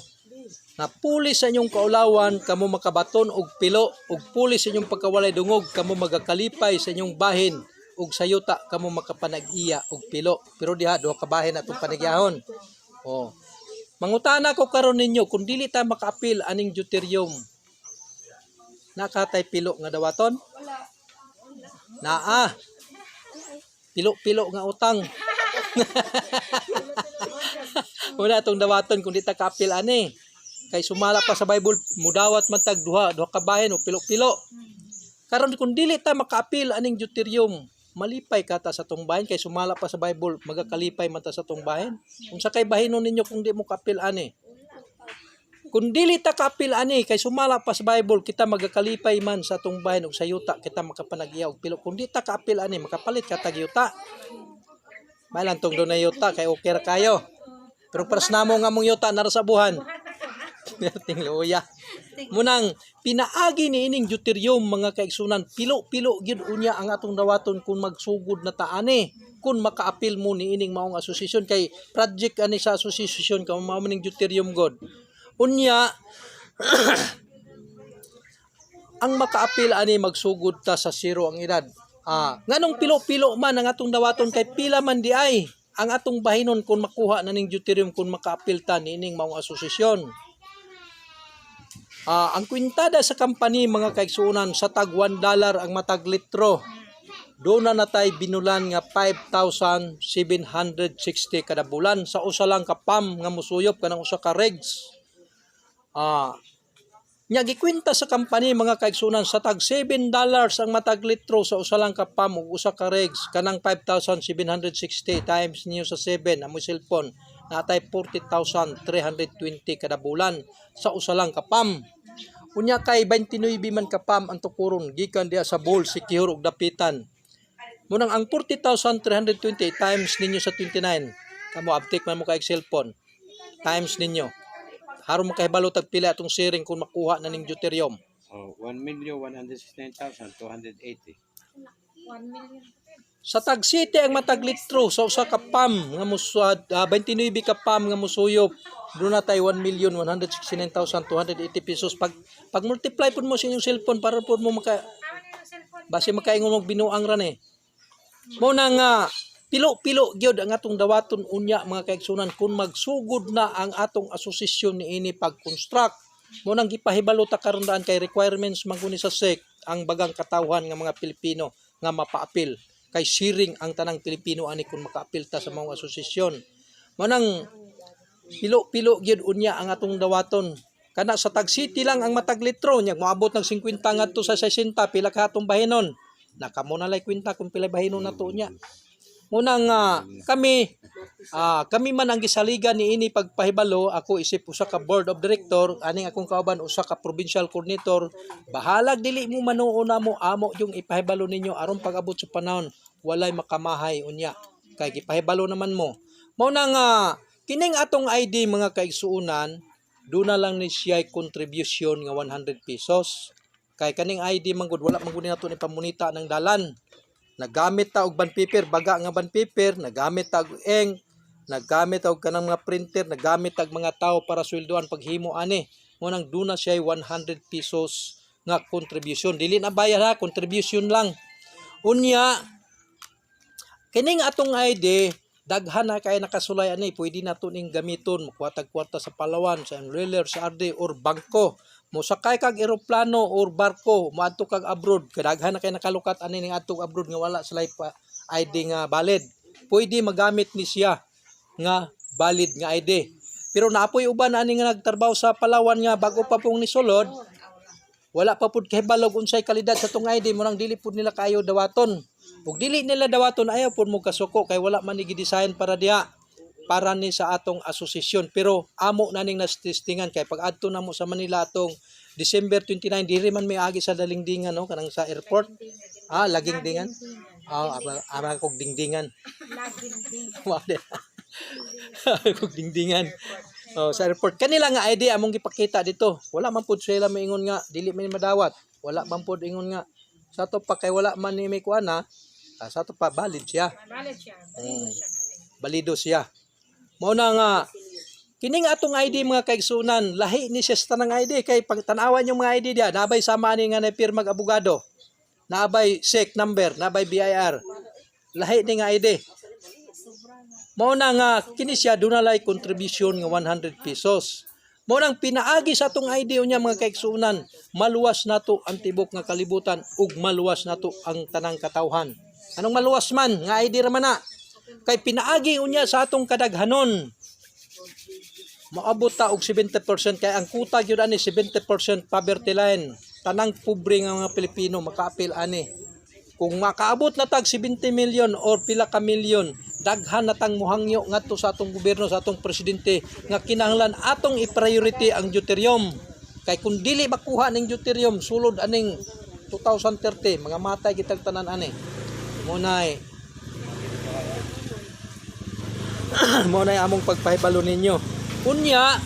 na puli sa inyong kaulawan, kamo makabaton og pilo, og puli sa inyong pagkawalay dungog, kamo magakalipay sa inyong bahin, og sayuta, kamo makapanag-iya og pilo. Pero diha, duha kabahin atong panagyahon. Oh. Mangutana ko karon ninyo, kung dili ta makaapil aning deuterium, nakatay pilo nga dawaton? Naa. Pilo-pilo nga utang. Una itong dawaton kung di ta kaapil ani. Kay sumala pa sa Bible, mudawat man tag duha kabahin o pilo-pilo. Karon kung dili ta makaapil aning deuterium, malipay ka ta sa tong bahin kay sumala pa sa Bible, magakalipay man ta sa tong bahin. Kung sa kay bahinon ninyo kung di mo kaapil ani. Kung dili ta kaapil ani kay sumala pa sa Bible, kita magakalipay man sa tong bahin ug sa yuta kita makapanag-iya og pilo. Kung di ta kaapil ani, makapalit ka tag yuta. Mailan tong dunay yuta kay okay ra kayo. Pero pras namo nga mong yuta nara sa buhan. Ting luya. Munang pinaagi ni ining deuterium mga kaigsunan, pilo-pilo gyud unya ang atong dawaton kung magsugod na taani. Kung makaapil mo ni ining maong asosasyon kay project ani sa asosasyon ka mao ning deuterium god. Unya ang makaapil ani magsugod ta sa zero ang edad. Nganong pilo-pilo man ang atong dawaton kay pila man di ay ang atong bahinon kung makuha na ning deuterium kung makaapil ta ni ining maong asosasyon. Ang kwintada sa company mga kaigsunan sa tag $1 ang matag litro. Doon na natay binulan nga 5,760 kada bulan sa usa lang ka pam nga musuyop kanang usa ka regs. Nya gikwenta sa company mga kaigsunan sa tag $7 ang matag litro sa usa lang ka pam ug usa ka regs kanang 5,760 times niyo sa 7 amo cellphone natay 40,320 kada bulan sa usa lang ka pam. Unya kay 29 man ka pam ang tukuron gikan diha sa bowl sikihor ug dapitan. Munang ang 40,320 times ninyo sa 29 kamo uptake man mo kay cellphone times ninyo. Haron mo kahibalo tag pila atong sharing kung makuha na ning deuterium.
1,169,280.
1 million.
Sa tag city ang matag litro sa usa ka pam nga musad 29 ka pam nga musuyop doon na tayo 1,169,280 pesos pag multiply pud mo sa inyong cellphone para pud mo base makaingon mo binuang ra ni. Mo na nga pilo-pilo gyud ang atong dawaton unya mga kaigsunan kung magsugod na ang atong asosasyon niini pag-construct. Mo nang gipahibalo ta karon daan kay requirements manguni sa SEC ang bagang katawhan nga mga Pilipino nga mapaapil. Kay sharing ang tanang Pilipino ani kung makaapil ta sa mga asosasyon. Manang pilo-pilo gyud unya ang atong dawaton. Kana sa tag city lang ang matag litro nya moabot ng 50 ngadto sa 60 pila ka atong bahinon. Nakamo na lay kwenta kung pila bahinon nato nya. Munang kami man ang gisaligan ni ini pagpahibalo, ako isip usa ka board of director, aning akong kauban usa ka provincial coordinator. Bahalag dili mo manuuna mo amo yung ipahibalo ninyo aron pag-abot sa panahon walay makamahay unya. Kay gipahibalo naman mo. Mao nang kining atong ID mga kaigsuunan, do na lang ni siya contribution nga 100 pesos. Kay kaning ID manggod wala man gud nato ni pamunita ng dalan. Nagamit ta og bond paper, baga nga bond paper, nagamit ta og ink, nagamit ta og kanang mga printer, nagamit ta og mga tao para sweldoan paghimo ani. Mo nang duna siya 100 pesos nga contribution. Dili na bayad ha, contribution lang. Unya, kining atong ID, daghan na kay nakasulay ani, pwede nato ning gamiton, makuhatag kwarta sa Palawan, sa Enriller, sa RD, or bangko. Musakay kag eroplano or barko, moadto kag abroad, kadaghan na kay nakalukat ani ning adtong abroad nga wala sila pa ID nga valid. Pwede magamit ni siya nga valid nga ID. Pero naapoy uban ani nga nagtrabaho sa Palawan nga bago pa pong nisulod, wala pa pud kahibalog unsay kalidad sa tong ID mo nang dili pud nila kayo dawaton. Ug dili nila dawaton ayaw pud mo kasuko kay wala man ni gidesign para diha para ni sa atong asosasyon. Pero amo na ning nas-testingan kay pag adto na mo sa Manila atong December 29 diri man may agi sa dalingdingan no kanang sa airport. Laging dingan. Ara kog dingdingan.
Laging dingan.
Wala. Kog dingdingan. Sa airport kanila nga ID among gipakita dito. Wala man pud sila maingon nga dili man madawat. Wala man pud ingon nga sa to pa kay wala man ni may kuana. Sa to pa valid siya.
Valid siya.
Balido siya. Mao na nga kining atong ID mga kaigsunan, lahi ni siya sa tanang ID kay pagtan-awan yung mga ID dia, nabay sama ani nga pirmag abogado. Nabay SEC number, nabay BIR. Lahi ni nga ID. Mao na nga kini siya dunalay contribution nga 100 pesos. Mao nang pinaagi sa atong ID unya mga kaigsunan, maluwas nato ang tibok nga kalibutan ug maluwas nato ang tanang katawhan. Anong maluwas man nga ID ra man na? Kay pinaagi unya sa atong kadaghanon. Maabot ta og 70% kay ang kuta gyud ani 70% poverty line. Tanang pobre nga mga Pilipino makaapil ani. Kung makaabot na tag 70 million or pila ka milyon, daghan na tang muhangyo ngadto sa atong gobyerno, sa atong presidente nga kinahanglan atong i-priority ang deuterium. Kay kung dili makuha ning deuterium sulod aning 2030 mga matay kitag tanan ani. Munay Munay among pagpahibalo ninyo. Unya,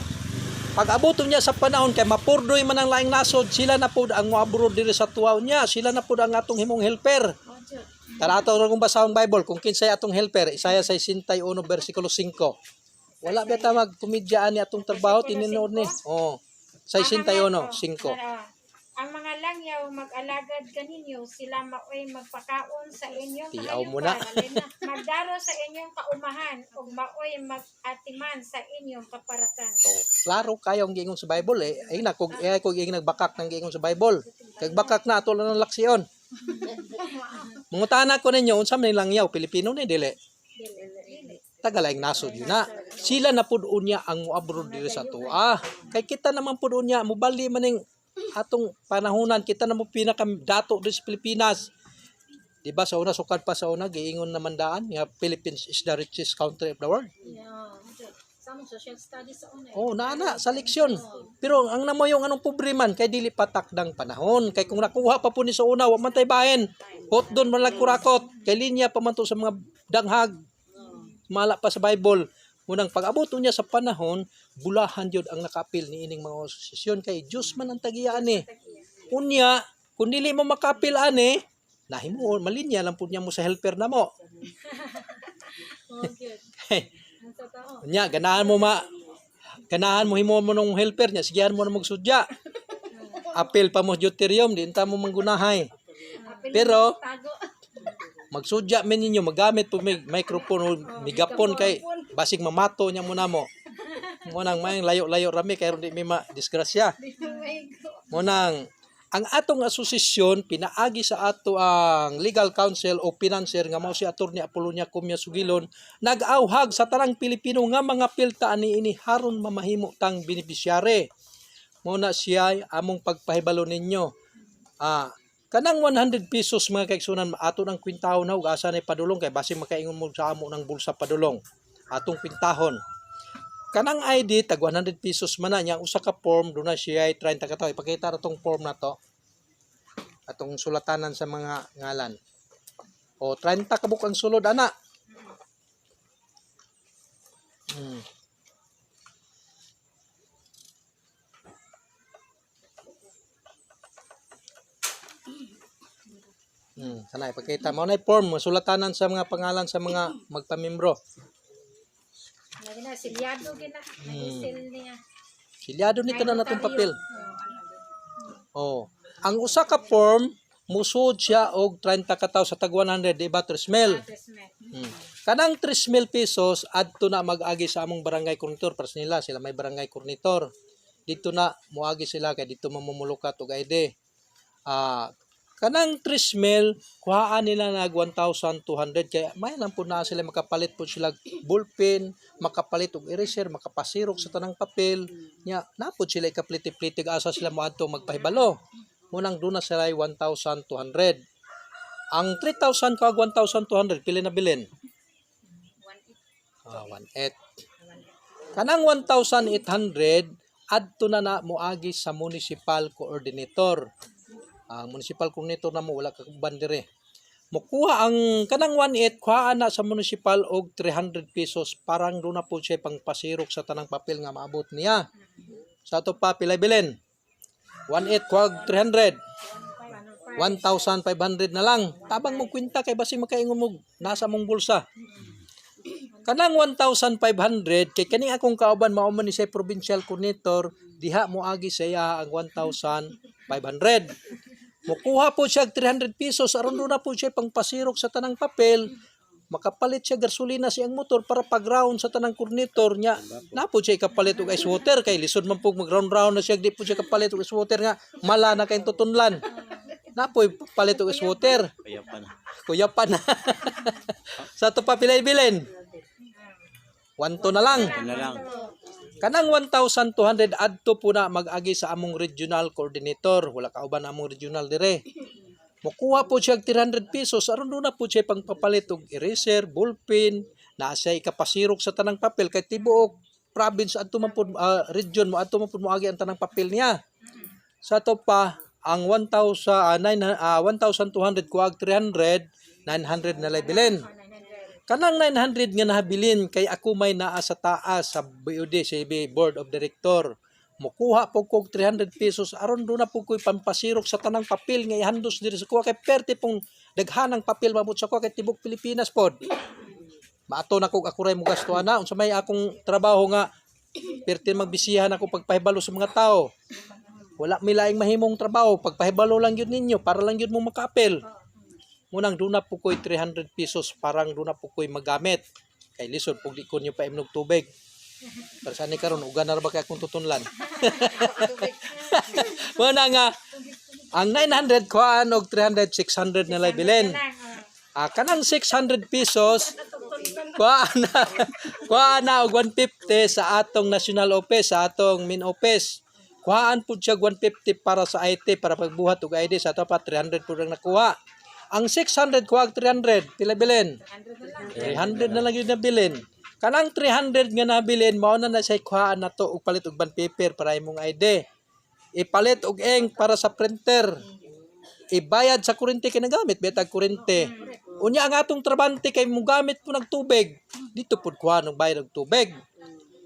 pag abuto niya sa panahon kay mapurdoy man ang laing nasod, sila na pud ang moabroad diri sa tuwa niya, sila na pud ang atong himong helper. Karato ra kung basahon Bible kung kinsay atong helper, Isaiah 61 bersikulo 5. Wala ba ta magkomedya ani atong trabaho tinuod ni. 61 5.
Ang mga langyaw mag-alagad kaninyo, sila maoy magpakaon sa inyong
Tiyaw mo na.
magdaro sa inyong kaumahan, ug maoy mag-atiman sa inyong kaparasan.
So, klaro kayo ang giingon sa Bible eh. Ay na kog giing nagbakak nang giingon sa Bible. Kag bakak na ato lang ng laksyon. Mungutana ko ninyo unsa man langyaw Pilipino ni dili. Tagalaing nasod yun na. Sila na pud unya ang moabroad diri sa tuwa. Kay kita naman pud unya mobali maning atong panahonan kita na mo pinakadato dito sa Pilipinas. Diba sa una sukad pa sa una giingon naman daan nga Philippines is the richest country of the world.
Sa social studies sa una.
Naana sa leksyon. Pero ang namoyong anong pobre man kay dili patakdang panahon. Kay kung nakuha pa po ni sa una wa man tay bahen. Hot doon man kurakot. Kay linya pa man to sa mga danghag. Mala pa sa Bible. Munang pag-abot niya sa panahon, bulahan yun ang nakapil ni ining mga asosasyon kay Diyos man ang tagiyaan eh. Unya, kung dili mo makapil ani, nahimo malinya lang po niya mo sa helper na mo. Unya, ganahan mo himo mo nung helper niya, sigihan mo na magsudya. Apil pa mo deuterium, di ta mo manggunahay. Pero magsudya men ninyo, magamit po may microphone o migapon kay basig mamato niya muna mo. Munang may layo-layo rami kay di may disgrasya. Munang ang atong asosasyon pinaagi sa ato ang legal counsel o financier nga mao si Attorney Apolonia Comia Sugilon nag-auhag sa tanang Pilipino nga mga pilta ani ini haron mamahimo tang beneficiary. Muna siya among pagpahibalo ninyo. Kanang 100 pesos mga kaigsunan ato ng kwintahon na ug asa nay padulong kay basi makaingon mo sa amo ng bulsa padulong atong kwintahon. Kanang ID tag 100 pesos man na nya usa ka form do na siya 30 ka tawo ipakita ra tong form na to. Atong sulatanan sa mga ngalan. 30 ka buk ang sulod ana. Sana ipakita mo na form masulatanan sa mga pangalan sa mga magpamembro.
Nagina silyado gina, nag-seal niya.
Silyado nito na natong papel. Ang usa ka form musud siya og 30 ka tawo sa tag 100 di ba 3,000. Kanang 3,000 pesos adto na mag-agi sa among barangay coordinator para nila sila may barangay coordinator. Dito na moagi sila kay dito mamumulukat og ID. Kanang 3,000 kuhaan nila nag 1,200 kay may lang po na sila makapalit po sila ballpen, makapalit og eraser, makapasirok sa tanang papel. Nya napod sila ikaplitig-plitig asa sila moadto magpahibalo. Munang duna sila 1,200. Ang 3,000 kag 1,200 pili na bilin. 1,800. Kanang 1,800 adto na moagi sa municipal coordinator. Ang municipal coordinator na mo wala ka bandire. Mokuha ang kanang 1,800 kuha na sa municipal og 300 pesos parang do na po siya pangpasirok sa tanang papel nga maabot niya. Sa ato pa pila bilin. 1,800 kuha og 300. 1,500 na lang. Tabang mo kwenta kay basi makaingon mo nasa mong bulsa. Kanang 1,500 kay kani akong kauban mao man ni siya provincial coordinator diha moagi siya ang 1,500. Mukuha po siya 300 pesos aron do na po siya pangpasirok sa tanang papel. Makapalit siya gasolina siyang motor para pag-round sa tanang coordinator niya. Na po siya kapalit og ice water kay lisod man po mag-round na siya di po siya kapalit og ice water nga mala na kay tutunlan. Na po palit og ice water. Kuyapan na. Sa to pa pilay bilin. 1,200 na lang. Kanang 1,200 adto po na mag-agi sa among regional coordinator. Wala kauban among regional dire. Mukuha po siya 300 pesos. Aron doon na po siya pangpapalit og eraser, ballpen, na siya ikapasirok sa tanang papel. Kay tibuok province adto man po region mo adto man po moagi ang tanang papel niya. Sa to pa ang 1,200 kuag 300, 900 na bilin. Kanang 900 nga nahabilin kay ako may naa sa taas sa BOD CB Board of Director. Mukuha po kog 300 pesos aron do na po ko'y pampasirok sa tanang papel nga ihandos diri sa kuha kay perte pong daghanang papel mabot sa kuha kay tibok Pilipinas pod. Maato na kog ako ray mo gasto ana unsa may akong trabaho nga perte magbisihan ako pagpahibalo sa mga tao. Wala mi laing mahimong trabaho, pagpahibalo lang yun ninyo para lang yun mo makaapel. Munang duna po ko'y 300 pesos parang duna po ko'y magamit. Kay lisod pug di ko nyo pa imnog tubig. Para saan ni karon ugan na ra ba kay akong tutunlan. Muna nga ang 900 kuan og 300 600 na lay bilin. Kanang 600 pesos kuha na og 150 sa atong national office, sa atong main office. Kuhaan po siya 150 para sa IT para pagbuhat og ID sa ato pa 300 po lang nakuha. Ang 600 kuha 300 pila bilin? 300 na lang yun na bilin. Kanang 300 nga nabilin mao na siya kuhaan na to og palit og bond paper para imong ID. Ipalit og ink para sa printer. Ibayad sa kuryente kay nagamit betag kuryente. Unya ang atong trabante kay mo gamit po ng tubig. Dito pud kuha ng bayad og tubig.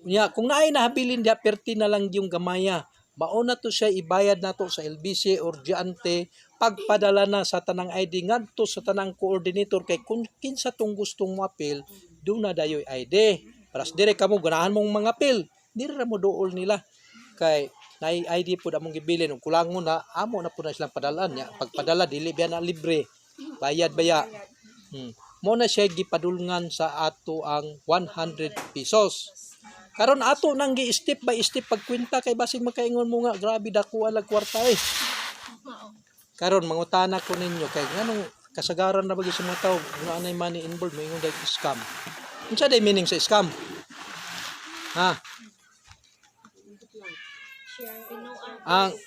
Unya kung naay nahabilin dia perti na lang yung gamaya. Mao na to siya ibayad nato sa LBC or Giante pagpadala na sa tanang ID ngadto sa tanang coordinator kay kung kinsa tong gustong moapil do na dayoy ID. Para dire kamo ganahan mong mga apil, dire ra mo duol nila kay nay ID pud among gibilin ug kulang mo na amo na pud na silang padalaan nya. Pagpadala dili biya na libre. Bayad baya. Mo na siya gipadulngan sa ato ang 100 pesos. Karon ato nang gi-step by step pagkwenta kay basig makaingon mo nga grabe dako alag kwarta eh. Karon mangutana ko ninyo kay nganong kasagaran na bagi sa mga tao nga anay money involved may ingon dag scam. Unsa day meaning sa scam? Ha?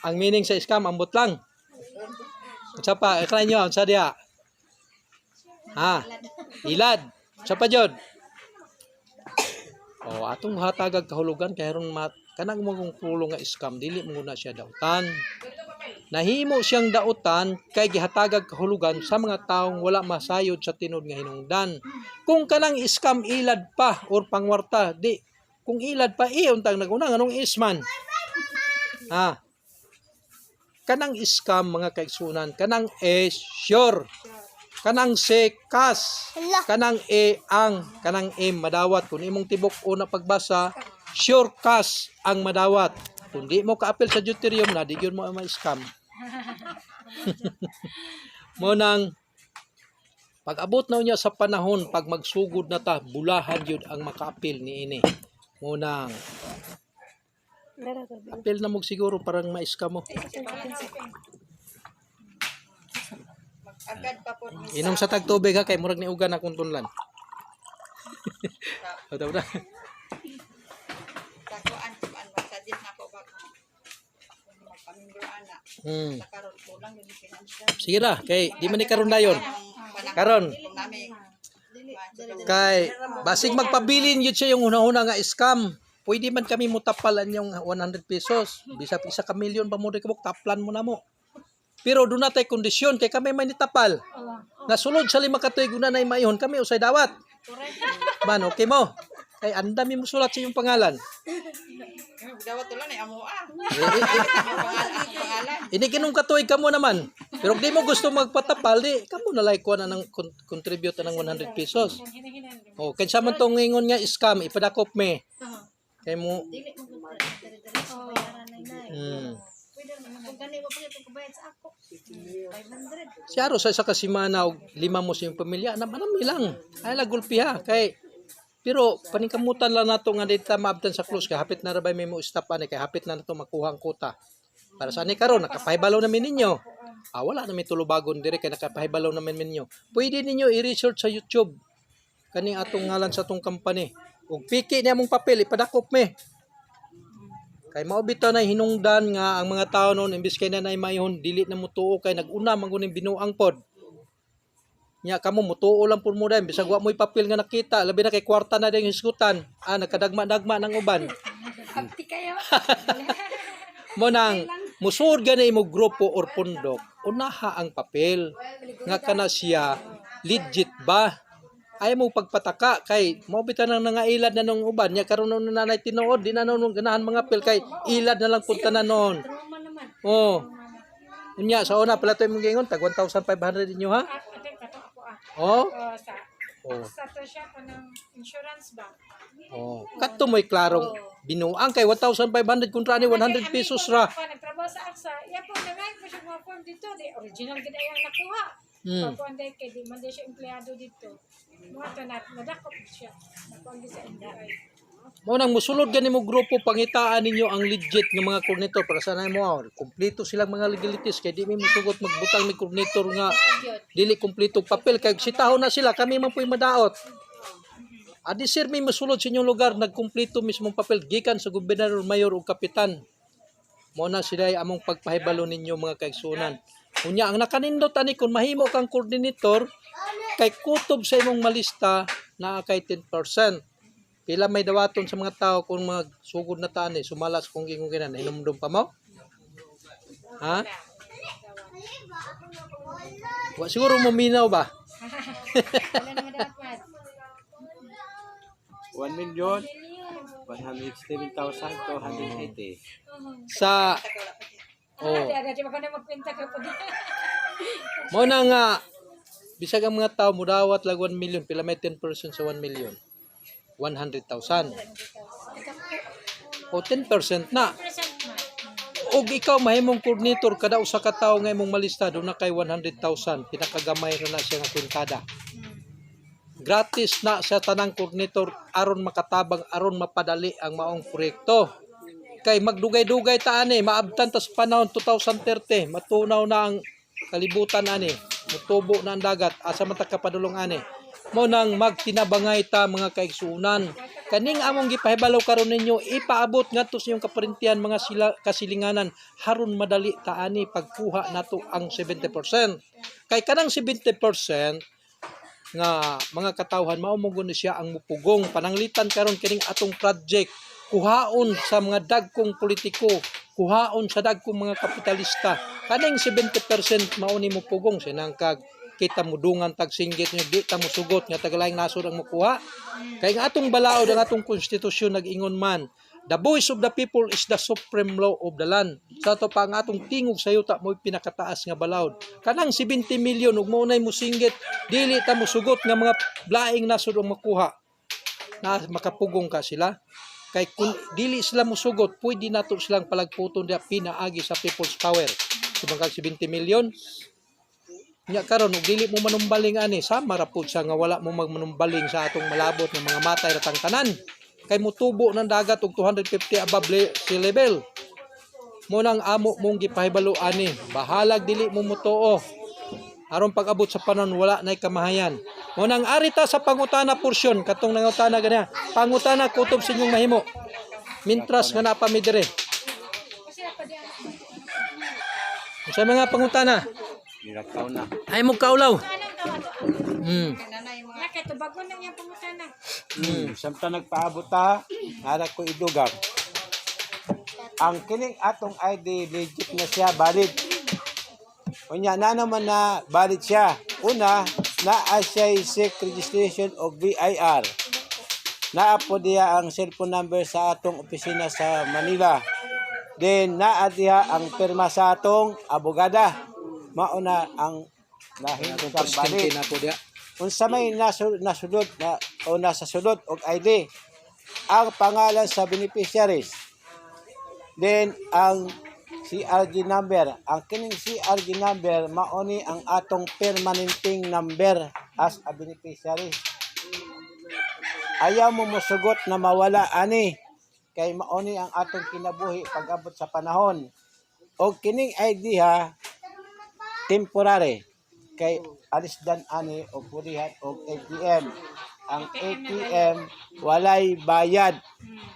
Ang meaning sa scam ambot lang. Unsa pa ikra nyo unsa dia? Ha? Ilad. Unsa pa jud? Atong hatagag kahulugan kay haron kanang mong pulong nga scam dili mo na siya dautan. Nahimo siyang dautan kay gihatagag kahulugan sa mga taong wala masayod sa tinud nga hinungdan. Kung kanang scam ilad pa or pangwarta, di kung ilad pa untang naguna nganong isman. Ha. Kanang scam mga kaigsunan, kanang sure. Kanang kas, kanang ang, kanang madawat. Kung imong tibok o na pagbasa, sure kas ang madawat. Kung di mo ka-apil sa deuterium na, di yun mo ma-scam. Mo nang pag-abot na niya sa panahon pag magsugod na ta bulahan yun ang makaapil ni ini. Mo nang apil na mo siguro parang mais ka mo.
Agad pa po.
Inom sa tagtubig ha kay murag ni ugan akong tunlan. Utaw na.
Takuan tuan magsadit na ko bag. Magpamingro ana. Sa karon kulang yung financial.
Sige na kay di man ni karon dayon. Karon
Nami.
kay basig magpabilin yun siya yung una-una nga scam. Pwede man kami mutapalan yung 100 pesos. Bisa isa ka milyon pa mo rin kabuk taplan mo na mo. Pero doon na tayo kondisyon kay kami may nitapal. Nasulod sa 5 katuig una na imayhon kami usay dawat. Man, okay mo? Kay andami mo sulat sa iyong pangalan.
Dawat tulan ay amo ah.
Ini kinong katuig ka mo naman. Pero di mo gusto magpatapal, di kamo na like ko na ng contribute ng 100 pesos. Oh, kinsa man tong ingon nga scam ipadakop me. Kay mo
Dili mo dire-diretso bayaran nay. Pwede naman kung gani wa pa kabayad sa ako. 500.
si Aro sa isa ka semana og 5 mo sa iyong pamilya na manami lang. Ay lagulpi ha kay pero paningkamutan lang nato nga dita maabtan sa close kay hapit na ra bay may mo stop ani kay hapit na nato makuha ang kuta. Para sa ani karon nakapahibalaw namin ninyo. Wala na may tulubagon dire kay nakapahibalaw namin ninyo. Pwede ninyo i-research sa YouTube kani atong ngalan sa atong company. Ug piki niya mong papel ipadakop me. Kay mao bitaw na hinungdan nga ang mga tao noon imbis kay nanay mayhon dili na mutuo kay nag-una man guning binuang pod. Nya kamo mutuo lang pud mo din bisag wa mo'y papel nga nakita labi na kay kwarta na ding hisgutan. Nagkadagma-dagma ng uban.
Hapti kayo.
Mo nang musud gani mo grupo or pundok unaha ang papel nga kana siya legit ba ay mo pagpataka kay mo bitan nang nangailad na nung uban nya karon nung nanay tinuod di na nung ganahan mga pel kay ilad na lang punta na noon.
Trauma naman.
Oh. Unya sa una pala toy mong gingon tag 1,500 ninyo ha.
Ate kato ako
Oh.
Sa to siya ko ng insurance ba?
Oh. Kadto mo'y klarong binuang kay 1,500 kontra ni 100 pesos ra.
Nagtrabaho sa AXA, iya po nangay ko siya mga form dito, di original gid ang nakuha. Pagkuan day kay di man day siya empleyado dito. Mga to nadakop siya. Nakuan di sa NBI.
Mo nang musulod gani mo grupo pangitaan ninyo ang legit nga mga coordinator para sa nay mo kumpleto silang mga legalities kay di mi musugot magbutang ni coordinator nga dili kumpleto papel kay sitahon na sila kami man puy madaot. Adi sir mi musulod sa inyong lugar nagkumpleto mismong papel gikan sa gobernador, mayor ug kapitan. Mo na sila among pagpahibalo ninyo mga kaigsunan. Unya ang nakanindot ani kun mahimo kang coordinator kay kutob sa imong malista na kay 10%. Pila may dawaton sa mga tao kung magsugod na tani, sumalas kung ingong ginan, hinumdum pa mo? Ha? Wa siguro maminaw ba?
Wala naman dapat.
1,167,280.
Sa
Ada di ba na magkwenta ka po dito.
mo na nga bisag ang mga tao mudawat lag 1 million, pila may 10% sa 1 million. 100,000. O 10% na. Og ikaw mahimong coordinator kada usa ka tawo nga imong malista do na kay 100,000 pinakagamay ra na siya nga kwintada. Gratis na sa tanang coordinator aron makatabang aron mapadali ang maong proyekto. Kay magdugay-dugay ta ani maabtan ta sa panahon 2030 matunaw na ang kalibutan ani mutubo na ang dagat asa man ta kapadulong ani. Mo nang magtinabangay ta mga kaigsunan. Kaning among gipahibalaw karon ninyo ipaabot ngadto sa inyong kaparintihan mga kasilinganan haron madali ta ani pagkuha nato ang 70%. Kay kanang 70% nga mga katawhan mao mo guni siya ang mupugong pananglitan karon kining atong project kuhaon sa mga dagkong politiko, kuhaon sa dagkong mga kapitalista. Kaning 70% mao ni mupugong sinangkag kita mudungan tag singgit nyo di ta musugot nga tagalayng nasod ang makuha kay nga atong balaod ang atong konstitusyon nag-ingon man the voice of the people is the supreme law of the land sa to pa ang atong tingog sa yuta mo pinakataas nga balaod kanang 70 million ug mo nay musinggit dili ta musugot nga mga blaing nasod ang makuha na makapugong ka sila kay kung dili sila musugot pwede nato silang palagputon dia pinaagi sa people's power Sumangkag 70 million. Nya karon ug dili mo manumbaling ani, sama ra pud siya nga wala mo magmanumbaling sa atong malabot nga mga matay ratang tanan. Kay mutubo ng dagat og 250 above sea level. Mo nang amo mong gipahibalo ani, bahalag dili mo mutuo. Aron pag-abot sa panon wala nay kamahayan. Mo nang arita sa pangutana porsyon katong nangutana gana. Pangutana kutob sa inyong mahimo. Mintras nga napami dire. Sa mga pangutana,
Nilakaw na.
ay mo kaulaw.
Nakay tubagon na niya pangutana.
Samtang nagpaabot ta, nara ko idugang. Ang kining atong ID legit na siya, valid. Unya na naman na valid siya. Una, naa siya SEC registration o VIR. Naa po diya ang cellphone number sa atong opisina sa Manila. Then naa diya ang pirma sa atong abogada. Mauna ang nahingkang valid.
Na po dia.
Unsa may nasulod na o nasa sulod og ID, ang pangalan sa beneficiaries. Then ang CRG number, ang kining CRG number mauni ang atong permanenting number as a beneficiary. Ayaw mo mosugot na mawala ani kay mauni ang atong kinabuhi pag-abot sa panahon. Og kining ID ha temporary kay alis dan ani o purihan og ATM. Ang ATM walay bayad.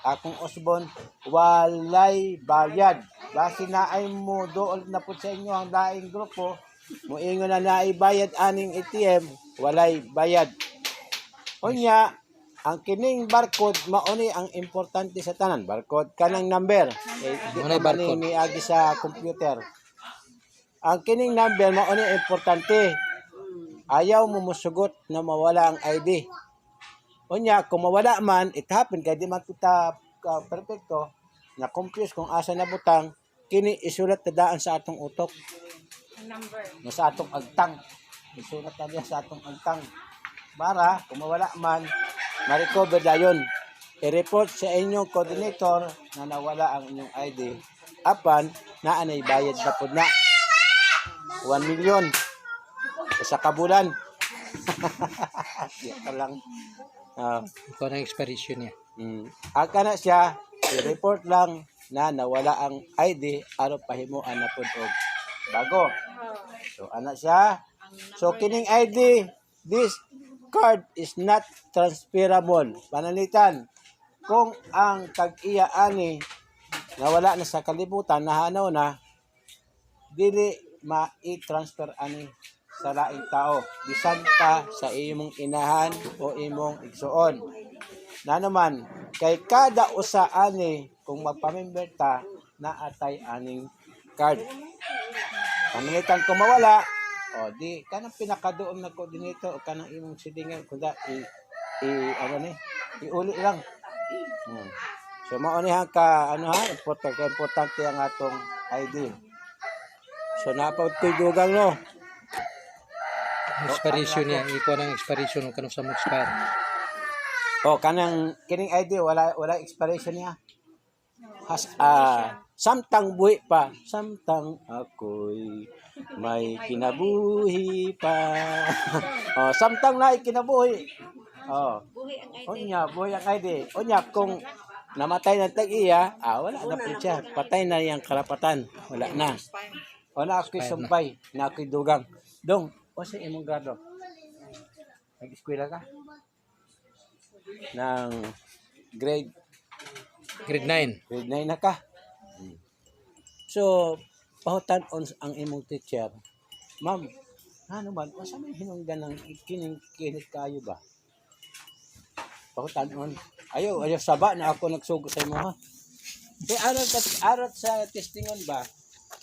Akong usbon walay bayad. Basi naay mo dool na po sa inyo ang daing grupo, moingon na naay bayad aning ATM, walay bayad. Unya, ang kining barcode mauni ang importante sa tanan. Barcode kanang number. Di
Walay barcode.
miagi sa computer. Ang kining number mauni importante. Ayaw mo musugot na mawala ang ID. Unya, kung mawala man, it happen kaya di man kita perfecto na confuse kung asa na butang, kini isulat na daan sa atong utok.
Number.
Na sa atong agtang. Isulat na diyan sa atong agtang. Para, kung mawala man, ma-recover dayon. I-report sa inyong coordinator na nawala ang inyong ID. Apan, naanay bayad na po na. 1 million. Sa kabulan. Yan lang.
Ikaw na expiration niya.
Aka na siya, i-report lang na nawala ang ID aron pahimuan na pud og bago. So ana siya. So kining ID, this card is not transferable. Panalitan, kung ang tag-iya ani nawala na sa kalibutan, nahanaw na, dili ma-i-transfer ani sa laing tao. Bisan pa sa imong inahan o imong igsuon. Na naman, kay kada usa ani, kung magpamember ta, naatay aning card. Pamilitan kung mawala, o di, kanang pinakadoon na coordinator o kanang imong sidingan, kuda, iuli lang. So, maunihan ka, importante ang atong ID. So, napagtudugang no.
Expiration niya. Ikaw na expiration kung kanong sa mo expire.
O, kanang kining ID, wala expiration niya. Samtang buhi pa, samtang ako'y may kinabuhi pa. O, samtang na kinabuhi. O, unya, buhi ang ID. Unya, kung namatay ng tag-iya, wala na po siya. Patay na yung karapatan. Wala na. O, na ako'y sumpay, na ako'y dugang. Dong, o sa imong grado? Nag-eskwela ka? Ng grade
Grade 9.
9 na ka. So, pahutan on ang imong teacher. Ma'am, ano man, o sa may hinunggan ng kining kayo ba? Pahutan on. Ayaw saba na ako nagsugo sa imo ha. Arat sa testingon ba,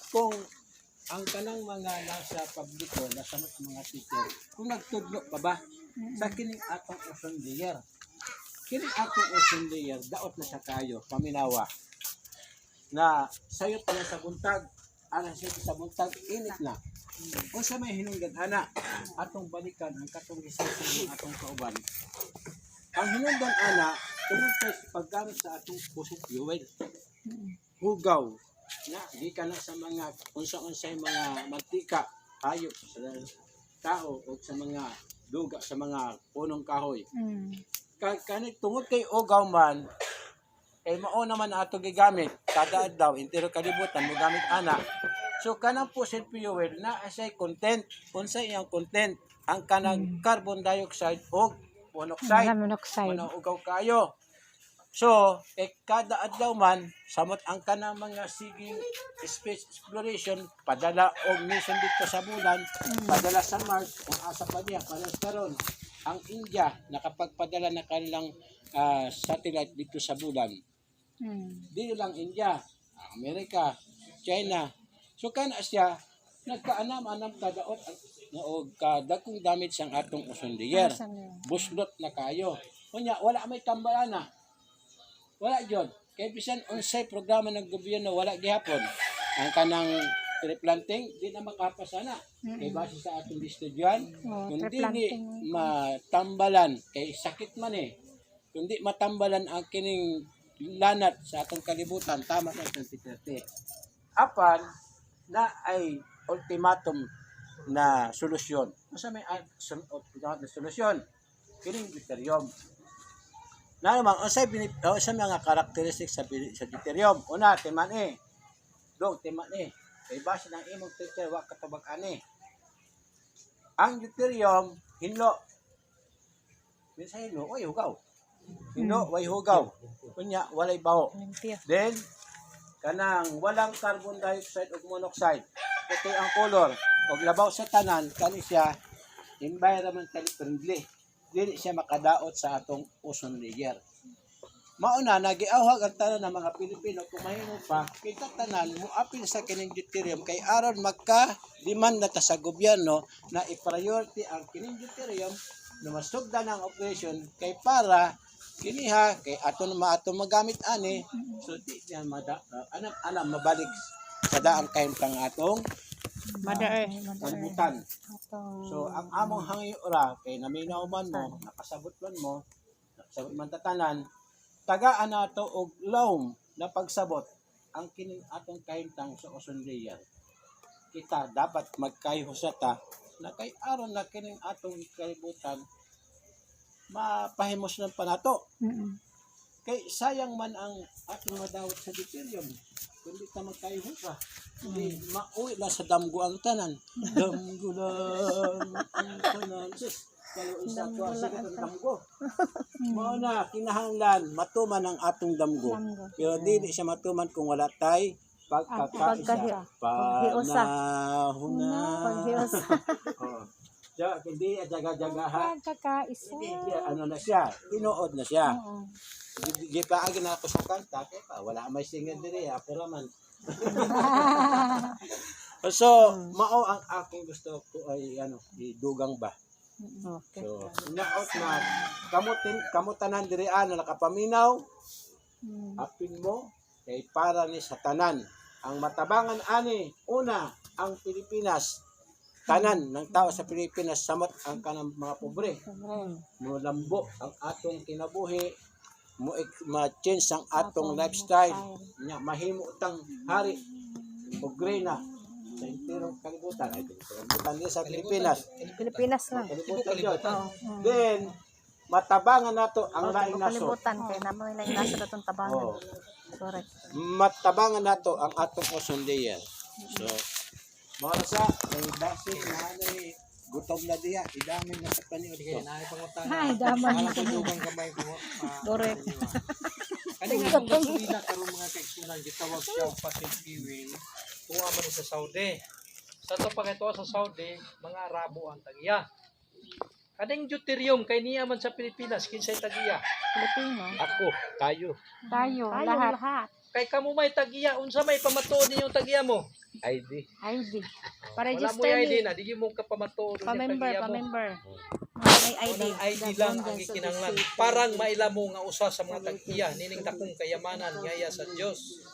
kung ang kanang mga nasa publiko, nasa mga teacher, kung nagtudlo pa ba, sa kining atong ocean layer. Kining atong ocean layer, daot na sa kayo, paminawa, na sayo pala sa buntag, alang siya sa buntag, init na. O sa may hinunggan, ana, atong balikan, ang katong research ng atong kauban. Ang hinunggan, ana, tungkol sa paggamit sa atong fossil fuel, hugaw, na gikan na sa mga unsa-unsay mga mantika hayop sa tao o sa mga duga sa mga punong kahoy. Kani tungod kay ugaw man kay mao naman ato gigamit kada adlaw entero kalibutan mo gamit ana. So kanang fossil fuel na asay content, unsa iyang content ang kanang carbon dioxide o monoxide. Monoxide. Ugaw kayo. So, kada adlaw man, samot ang kanang mga siging space exploration, padala og mission dito sa bulan, padala sa Mars, kung asa pa niya, panas karon. Ang India, nakapagpadala na kanilang satellite dito sa bulan. Di lang India, Amerika, China. So, kana siya, nagkaanam-anam kadaot o kadakong damage sang atong ozone layer. Buslot na kayo. Kunya, wala may tambalana. Wala jud. Kay bisan unsay programa ng gobyerno wala gihapon. Ang kanang tree planting di na makapasana. Kay base sa atong estudyan, kundi ni matambalan kay sakit man kundi matambalan ang kining lanat sa atong kalibutan tama sa 2030. Apan na ay ultimatum na solusyon. Unsa may ultimatum na solusyon? Kining deuterium. Na naman, unsay mga karakteristik sa deuterium? Una, timan Dog, timan Kay base ng imong teacher, wa katabag-ani. Ang deuterium, hinlo. Minsan hinlo, way hugaw. Hinlo, way hugaw. Kunya, walay baho. Then, kanang walang carbon dioxide o monoxide. Puti ang color. O labaw sa tanan, kani siya environmentally friendly. Dili siya makadaot sa atong ozone layer. Mauna nagiawhag ang tanan ng mga Pilipino kung mahimo pa kita tanan mo apil sa kining deuterium kay aron magka-demand na ta sa gobyerno na i-priority ang kining deuterium na masugdan ang operation kay para kiniha kay aton magamit ani so di yan anam mabalik sa daang kain pang atong kalibutan. So, ang among hangiura, kay naminaw man mo, nakasabot man tatanan, tagaan nato og lawm na pagsabot ang kining atong kahimtang sa ozone layer. Kita dapat magkayhusata na kay aron na kining atong kalibutan mapahimos ng panato. Kay sayang man ang atong madawat sa deuterium. Kundi ka magkayhusa. Hindi mauwi na sa damgo ang tanan. Damgo lang ang tanan. Sus, kalau isa ko sa damgo. Mao na kinahanglan matuman ang atong damgo. Pero dili siya matuman kung wala tay pagkakaisa. Panahon na. Oh. Siya, hindi jaga-jagahan.
Pagkakaisa.
Ano na siya? Tinuod na siya. Di pa agad na ako sa kanta, kaya pa, wala may singer diri, pero man. So, mao ang aking gusto ko ay, idugang ba?
Okay.
So, naot na, kamutanan diri na nakapaminaw, apin mo, kay para ni sa tanan. Ang matabangan ani, una, ang Pilipinas, tanan ng tao sa Pilipinas, samot ang kanang mga pobre. Mulambo ang atong kinabuhi, ma-change ang atong lifestyle nya mahimo utang hari o grena sa enterong kalibutan ay kalibutan niya sa Pilipinas
lang.
kalibutan yun. Then matabangan nato ang laing naso
Kalibutan kay naman laing naso datong tabangan. Correct.
Matabangan nato ang atong ozone layer. So mao sa may base na gutom na diya, idami na sa paniod ko.
Ay, daman na.
Dugang kamay ko.
Correct.
Kaning nga gasolina karon mga kaigsunan gitawag siya fossil fuel. Tuwa man sa Saudi. Sa to pagkatuwa sa Saudi, mga Arabo ang tagiya. Kaning deuterium kay niya man sa Pilipinas kinsay tagiya?
Pilipino.
Ako, tayo.
Tayo, lahat.
Kay kamo may tagiya, unsa may pamatuod niyo tagiya mo? ID.
ID.
Wala mo
Register
ID
ni.
na, di mo ka pamatuod yung
Pa-member,
tagiya mo.
pa-member. May ID.
Unang ID lang ang ikinanglan. Parang mailamo nga usa sa mga tagiya, nining dakong kayamanan ngaya sa Dios.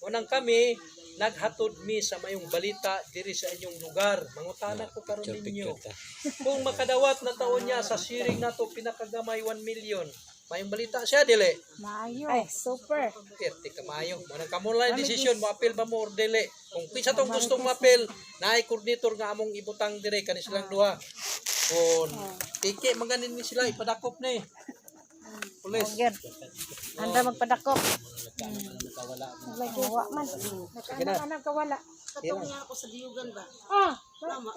Unang kami, naghatod mi sa mayong balita diri sa inyong lugar. Mangutana ko karon ninyo. Kung makadawat na taon niya sa sharing nato pinakagamay 1 million. Mayong balita siya, dili.
Maayo.
Ay, super.
Perti ka mayo. Manang kamo lang desisyon mo apil ba mo or dili. Kung kinsa tong gustong mapil, naay coordinator nga among ibutang dire kani silang duha. Kun tiki maganin ni sila ipadakop ni. Pulis.
Good. Handa magpadakop. Wa man.
Anak kawala.
Katong nga ako sa diyugan ba?
Oh,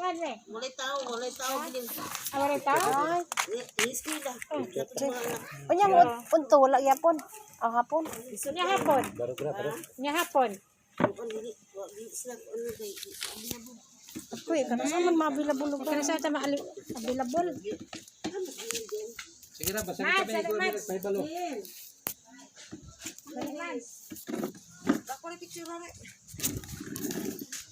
yan eh.
Walay tao bilin.
Awari tao.
History lang. Katong mga anak.
Unya mo unto wala gyapon. Ang hapon.
Nya hapon. Nya hapon.
Dili sila ano kay
Kuy, kana sa man ma-available
Kana sa ta available.
Sige na basta
Mads,
kami
ano, Mads?
may balo.
Mads.
ako ni picture na.